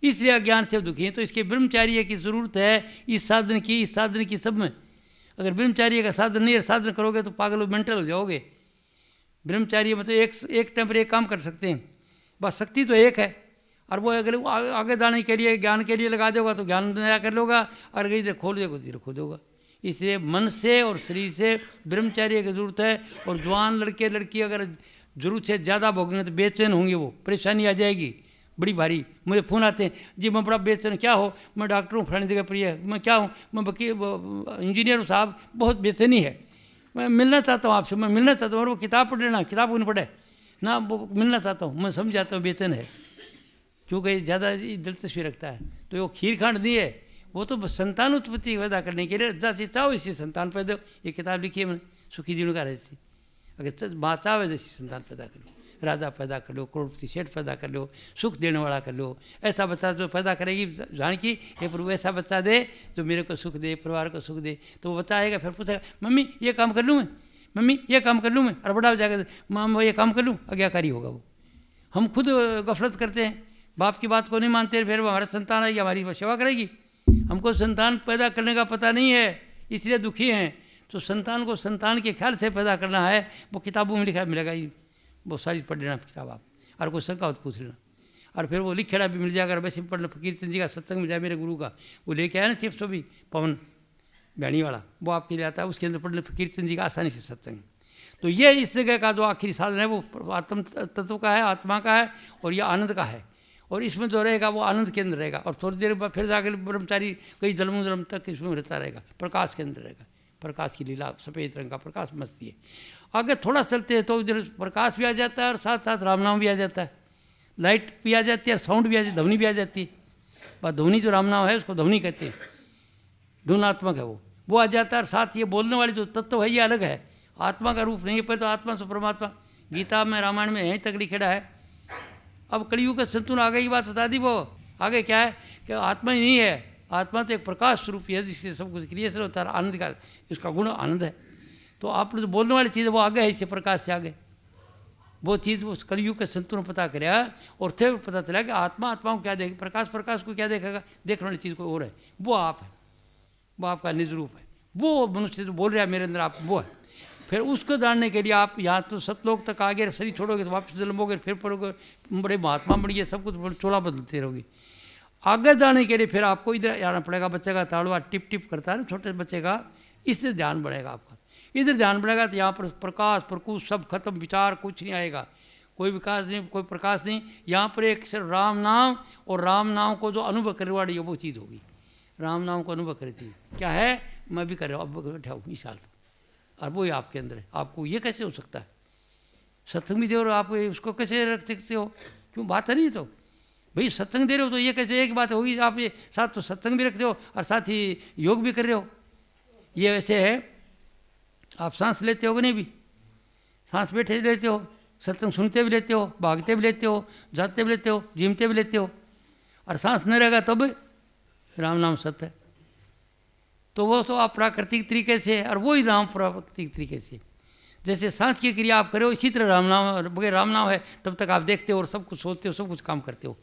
इसलिए अज्ञान से दुखी है। तो इसके ब्रह्मचार्य की ज़रूरत है, इस साधन की सब में। अगर ब्रह्मचार्य का साधन नहीं है, साधन करोगे तो पागल मेंटल हो जाओगे। ब्रह्मचार्य मतलब एक टाइम पर एक काम कर सकते हैं, बस शक्ति तो एक है, और वो अगर वो आगे जाने के लिए ज्ञान के लिए लगा देगा तो ज्ञान नया कर लोगा, और इधर खोल देगा तो इधर खो देगा। इसलिए मन से और शरीर से ब्रह्मचर्य की जरूरत है। और जवान लड़के लड़की अगर जरूरत से ज़्यादा भोगेंगे तो बेचैन होंगे, वो परेशानी आ जाएगी बड़ी भारी। मुझे फ़ोन आते हैं, जी मैं बड़ा बेचैन, क्या हो? मैं डॉक्टर हूँ फलानी जगह पर, है मैं क्या हूँ, मैं वकील इंजीनियर हूँ साहब, बहुत बेचैनी है, मैं मिलना चाहता हूँ आपसे, मैं मिलना चाहता हूँ। और वो किताब पढ़ लेना, किताब को नहीं पढ़े ना, वो मिलना चाहता हूँ, मैं समझ जाता हूँ बेचैन है, क्योंकि ज़्यादा दिलचस्पी रखता है। तो वो खीर खांड नहीं है, वो तो संतान उत्पत्ति पैदा करने के लिए जैसे चाहो इसी संतान पैदा। ये किताब लिखी है मैंने, सुखी दिनों का रहस्य। अगर माँ चाहे जैसी संतान पैदा कर लो, राजा पैदा कर लो, करोड़पति सेठ पैदा कर लो, सुख देने वाला कर लो। ऐसा बच्चा जो पैदा करेगी जान की, ये प्रभु ऐसा बच्चा दे जो मेरे को सुख दे, परिवार को सुख दे। तो वो बच्चा आएगा फिर पूछेगा, मम्मी ये काम कर लूँ मैं, मम्मी ये काम कर लूँ मैं, और बड़ा हो जाएगा, माँ मैं ये काम कर लूँ, आज्ञाकारी होगा वो। हम खुद गफलत करते हैं, बाप की बात को नहीं मानते, फिर वो हमारा संतान आएगी, हमारी सेवा करेगी। हमको संतान पैदा करने का पता नहीं है, इसलिए दुखी हैं। तो संतान को संतान के ख्याल से पैदा करना है, वो किताबों में लिखा मिलेगा ही, वो सारी पढ़ लेना किताब आप, और कोई शंका हो तो पूछ लेना। और फिर वो लिखेड़ा भी मिल जाएगा, वैसे पढ़ लो। फकीर चंद जी का सत्संग मिल जाए मेरे गुरु का, वो लेके आया ना चिप्स भी, पवन बैणी वाला, वो आपके लिए आता है, उसके अंदर पढ़ लो फकीर चंद जी का आसानी से सत्संग। तो ये इस जगह का जो आखिरी साधन है वो आत्म तत्व का है, आत्मा का है, और ये आनंद का है। और इसमें जो रहेगा वो आनंद के अंदर रहेगा, और थोड़ी देर बाद फिर जाकर ब्रह्मचारी कई जन्मों जन्म तक इसमें रहता रहेगा, प्रकाश के अंदर रहेगा। प्रकाश की लीला, सफ़ेद रंग का प्रकाश, मस्ती है। आगे थोड़ा चलते हैं तो इधर प्रकाश भी आ जाता है, और साथ साथ राम नाम भी आ जाता है, लाइट भी आ जाती है, साउंड भी आ जाती है, ध्वनि भी आ जाती है। बस ध्वनि जो राम नाम है उसको ध्वनि कहते हैं, धुनात्मक है वो आ जाता है। और साथ ये बोलने वाली जो तत्व है ये अलग है, आत्मा का रूप नहीं है। पर तो आत्मा से परमात्मा, गीता में रामायण में यहीं तक लिखेड़ा है। अब कलयुग का संतुलन आगे की बात बता दी, वो आगे क्या है कि आत्मा ही नहीं है, आत्मा तो एक प्रकाश स्वरूप है जिससे सब कुछ क्रिएशन होता है, आनंद का इसका गुण आनंद है। तो आप जो बोलने वाली चीज़ है वो आगे है, इससे प्रकाश से आगे वो चीज़ उस कलयुग के संतुलन पता कराया। और फिर पता चला कि आत्मा आत्मा को क्या देखेगी, प्रकाश प्रकाश को क्या देखेगा, देखने वाली चीज़ कोई और है, वो आप है, वो आपका निज रूप है, वो मनुष्य जो बोल रहा है मेरे अंदर, आप वो है। फिर उसको जानने के लिए आप यहाँ तो सतलोक तक आगे शरीर छोड़ोगे तो वापस जन्मोगे, फिर पढ़ोगे, बड़े महात्मा बनिए, सब कुछ चोला बदलते रहोगे। आगे जाने के लिए फिर आपको इधर आना पड़ेगा। बच्चे का ताड़वा टिप टिप करता है ना छोटे बच्चे का, इससे ध्यान बढ़ेगा आपका। इधर ध्यान बढ़ेगा तो यहाँ पर प्रकाश प्रकुश सब खत्म, विचार कुछ नहीं आएगा, कोई विकास नहीं, कोई प्रकाश नहीं। यहाँ पर एक सिर्फ राम नाम, और राम नाम को जो अनुभव करने वाली है वो चीज़ होगी। राम नाम को अनुभव करती क्या है, मैं भी कर रहा हूँ, अब बैठा हूँ इस साल, और वो ही आपके अंदर है। आपको ये कैसे हो सकता है, सत्संग भी दे रहे हो आप, उसको कैसे रख सकते हो, क्यों बात है नहीं। तो भाई सत्संग दे रहे हो तो ये कैसे एक बात होगी, आप ये साथ तो सत्संग भी रखते हो और साथ ही योग भी कर रहे हो। ये वैसे है, आप सांस लेते हो कि नहीं, भी सांस बैठे लेते हो, सत्संग सुनते भी लेते हो, भागते भी लेते हो, जाते भी लेते हो, जिमते भी लेते हो, और सांस नहीं रहेगा तब राम नाम सत्य है। तो वो तो आप प्राकृतिक तरीके से, और वही राम प्राकृतिक तरीके से। जैसे सांस की क्रिया आप करो, इसी तरह राम नाम, बगैर राम नाम है तब तक आप देखते हो और सब कुछ सोचते हो, सब कुछ काम करते हो।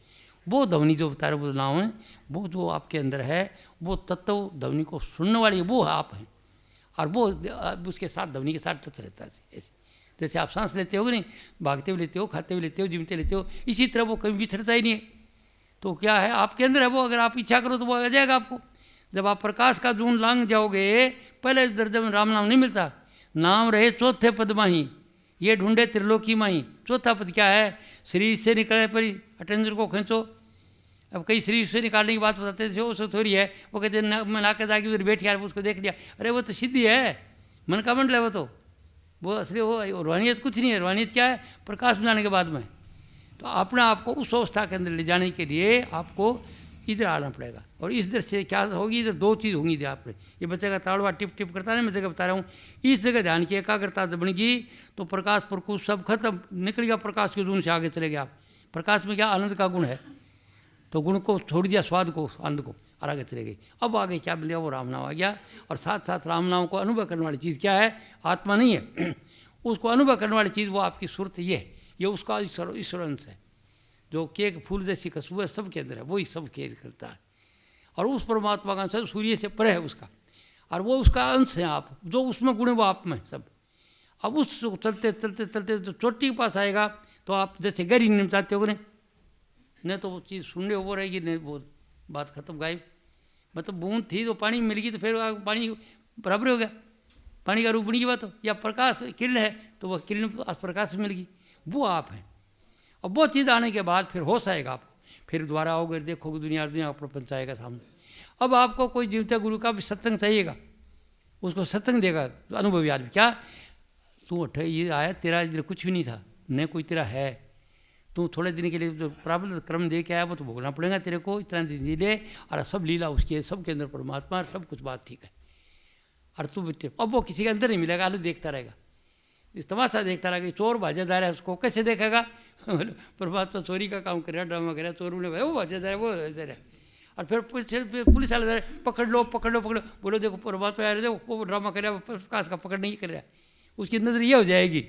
वो ध्वनि जो बता रहे वो नाम है, वो जो आपके अंदर है, वो तत्व ध्वनि को सुनने वाली वो आप हैं, और वो उसके साथ ध्वनि के साथ टच रहता है। ऐसे जैसे आप सांस लेते हो कि नहीं, भागते भी लेते हो, खाते भी लेते हो, जिमते लेते हो, इसी तरह वो कभी बिछड़ता ही नहीं है। तो क्या है आपके अंदर है वो, अगर आप इच्छा करो तो वो आ जाएगा आपको। जब आप प्रकाश का जून लांग जाओगे, पहले दर्जे में राम नाम नहीं मिलता, नाम रहे चौथे पद माही, ये ढूंढे त्रिलोकी माही। चौथा पद क्या है, शरीर से निकले पर अटेंजर को खींचो। अब कई शरीर से निकालने की बात बताते थे, वो थोड़ी है, वो कहते हैं मैं ला के जाके उधर बैठ गया, उसको देख लिया, अरे वो तो सिद्धि है, मन का मंडल है वो असली वो रूहानियत कुछ नहीं है। रूहानियत क्या है, प्रकाश में जाने के बाद में। तो अपने आप को उस अवस्था के अंदर ले जाने के लिए आपको इधर आना पड़ेगा। और इस दर से क्या होगी, इधर दो चीज़ होंगी। इधर आप ये बच्चे का ताड़वा टिप टिप करता है, मैं जगह बता रहा हूँ, इस जगह ध्यान की एकाग्रता जब बनेगी तो प्रकाश प्रकुश सब खत्म, निकल गया प्रकाश के जून से आगे चले गया। प्रकाश में क्या आनंद का गुण है, तो गुण को छोड़ दिया, स्वाद को, आनंद को, और आगे चले गई। अब आगे क्या मिल गया, वो राम नाम आ गया। और साथ साथ राम नाम को अनुभव करने वाली चीज़ क्या है, आत्मा नहीं है, उसको अनुभव करने वाली चीज़ वो आपकी सुरत ये उसका ईश्वर अंश है, जो केक फूल जैसी खुशबू है सबके अंदर है, वही सब खेल करता है। और उस परमात्मा का अंश है, सूर्य से परे है उसका, और वो उसका अंश है आप, जो उसमें गुण है वो आप में सब। अब उस चलते चलते चलते जो चोटी के पास आएगा तो आप जैसे गहरी नींद चाहते हो नहीं, न तो वो चीज़ सुनने वो रहेगी, नहीं वो बात खत्म गायब। मतलब बूंद थी तो पानी मिल गई तो फिर पानी बराबर हो गया, पानी का रूप बनी हुआ। तो या प्रकाश किरण है तो वह किरण प्रकाश मिल गई, वो आप हैं। अब वो चीज़ आने के बाद फिर होश आएगा आपको, फिर दोबारा आओगे देखोगे दुनिया प्रपंच आएगा सामने। अब आपको कोई जीवते गुरु का भी सत्संग चाहिएगा, उसको सत्संग देगा तो अनुभवी आदमी, क्या तू उठे ये आया तेरा इधर कुछ भी नहीं था, न कोई तेरा है, तू थोड़े दिन के लिए जो प्रारब्ध क्रम दे के आया वो तो भोगना पड़ेगा तेरे को, इतना दिन जी ले, और सब लीला उसकी है, सब के अंदर परमात्मा, सब कुछ बात ठीक है। और तू बेटे अब वो किसी के अंदर नहीं मिलेगा, अलग देखता रहेगा, इस तमाशा देखता रहेगा। चोर भाजा जा रहा है उसको कैसे देखेगा, परमात्मा चोरी का काम कर रहा है, ड्रामा कर रहा है, चोर ने वो भाजा जा रहा है, वो भाजा रहा है। और फिर पुलिस वाले पकड़ लो पकड़ लो पकड़ लो, बोलो देखो परमात्मा आ रहे, देखो वो ड्रामा कर रहा है, प्रकाश का पकड़ नहीं कर रहा है। उसकी नजर ये हो जाएगी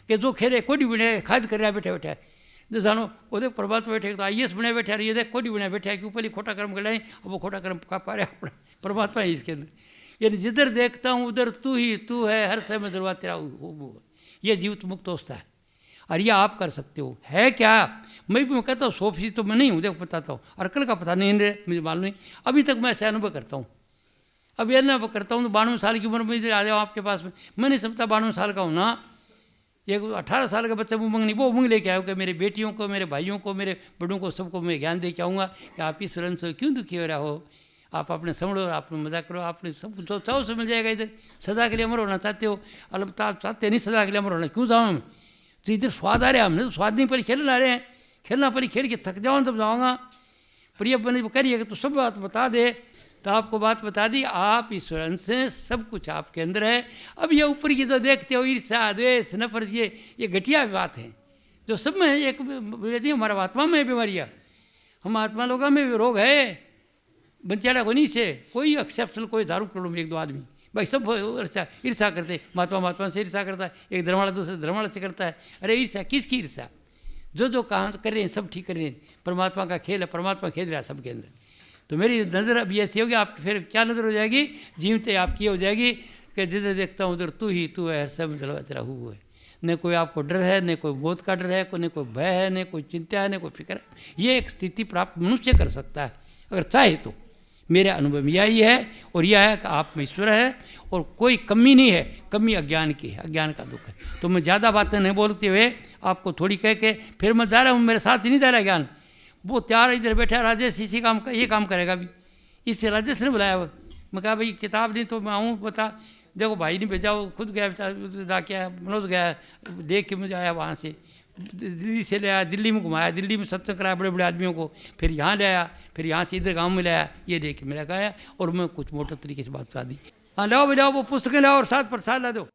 कि जो खेले कोडी बने खाज कर रहा है बैठे बैठे, जो जानो वो देख परमात्मा बैठे तो IAS बने बैठे, ये देख कोडी बने बैठे कि ऊपर ही खोटा कर्म कर रहे हैं, अब वो खोटा कर्म का पा रहे अपना परमात्मा है इसके अंदर। यानी जिधर देखता हूँ उधर तू ही तू है, हर समय जरूर तेरा वो। ये जीवित मुक्त अवस्था है और ये आप कर सकते हो। है क्या, मैं भी कहता हूँ 100% तो मैं नहीं हूँ, देखो बताता हूँ, और कल का पता नहीं मुझे मालूम नहीं, अभी तक मैं ऐसे अनुभव करता हूँ। अब ये अनुभव करता हूँ तो 92 साल की उम्र में इधर आ जाओ आपके पास में, मैं नहीं समझता 92 साल का हूँ ना, एक 18 साल का बच्चा उमंग नहीं, वो उमंग लेके आया कि मेरे बेटियों को, मेरे भाइयों को, मेरे बड़ों को, सबको मैं ज्ञान दे के आऊँगा कि आप इस रन से क्यों दुखी हो रहा हो, आप अपने समझो, आपने मजा करो, आपने सब कुछ चाहो से मिल जाएगा इधर। सदा के लिए अमर होना चाहते हो, अलग आप चाहते नहीं सदा के लिए अमर होना, क्यों जाऊँ मैं, तो इधर स्वाद आ रहा है, हमने तो स्वाद नहीं, पहले खेलने आ रहे हैं, खेलना पहले खेल के थक जाऊँ तब जाऊँगा। पर ये बने करिएगा तो सब बात बता दे, तो आपको बात बता दी, आप ईश्वर से सब कुछ आपके अंदर है। अब ये ऊपर की जो देखते हो ईर्ष्या द्वेष नफरत, ये घटिया बात है जो सब में एक यदि हमारा आत्मा में बीमारियाँ, हम आत्मा लोगों में भी रोग है, बंचाड़ा होनी से कोई एक्सेप्शनल, कोई दारू करोड़ में 1-2 आदमी भाई सब ईर्ष्या करते, महात्मा से ईर्ष्या करता है, एक धर्मवाला दूसरे धर्मवाला से करता है। अरे ईर्ष्या किसकी ईर्ष्या, जो काम कर रहे हैं सब ठीक कर रहे हैं, परमात्मा का खेल है, परमात्मा खेल रहा है सबके अंदर। तो मेरी नज़र अब ऐसी होगी, आपकी फिर क्या नज़र हो जाएगी, जीवते आपकी हो जाएगी कि जिधर देखता हूँ उधर तू ही तू है, सब तेरा हु है। न कोई आपको डर है, न कोई मौत का डर है, न कोई भय है, न कोई चिंता है, न कोई फिक्र है। ये एक स्थिति प्राप्त मनुष्य कर सकता है अगर चाहे तो। मेरे अनुभव में यही है, और यह है कि आप में ईश्वर है और कोई कमी नहीं है, कमी अज्ञान की है, अज्ञान का दुख है। तो मैं ज़्यादा बातें नहीं बोलते हुए आपको थोड़ी कह के फिर मैं जा रहा हूँ, मेरे साथ ही नहीं जा रहा ज्ञान, वो त्यार इधर बैठा राजेश इसी काम का ये काम करेगा भी, इससे राजेश ने बुलाया। मैं कहा भाई किताब दी तो मैं आऊँ, बता देखो भाई ने भेजा, वो खुद गया जाके आया, मनोज गया देख के मुझे आया, वहाँ से दिल्ली से ले आया, दिल्ली में घुमाया, दिल्ली में सत्संग कराया बड़े बड़े आदमियों को, फिर यहाँ ले आया, फिर यहाँ से इधर गाँव में ले आया, ये देख के मेरा कहा, और मैं कुछ मोटर तरीके से बात बता दी। हाँ लाओ बजाओ वो पुस्तकें लाओ और साथ प्रसाद ला दो।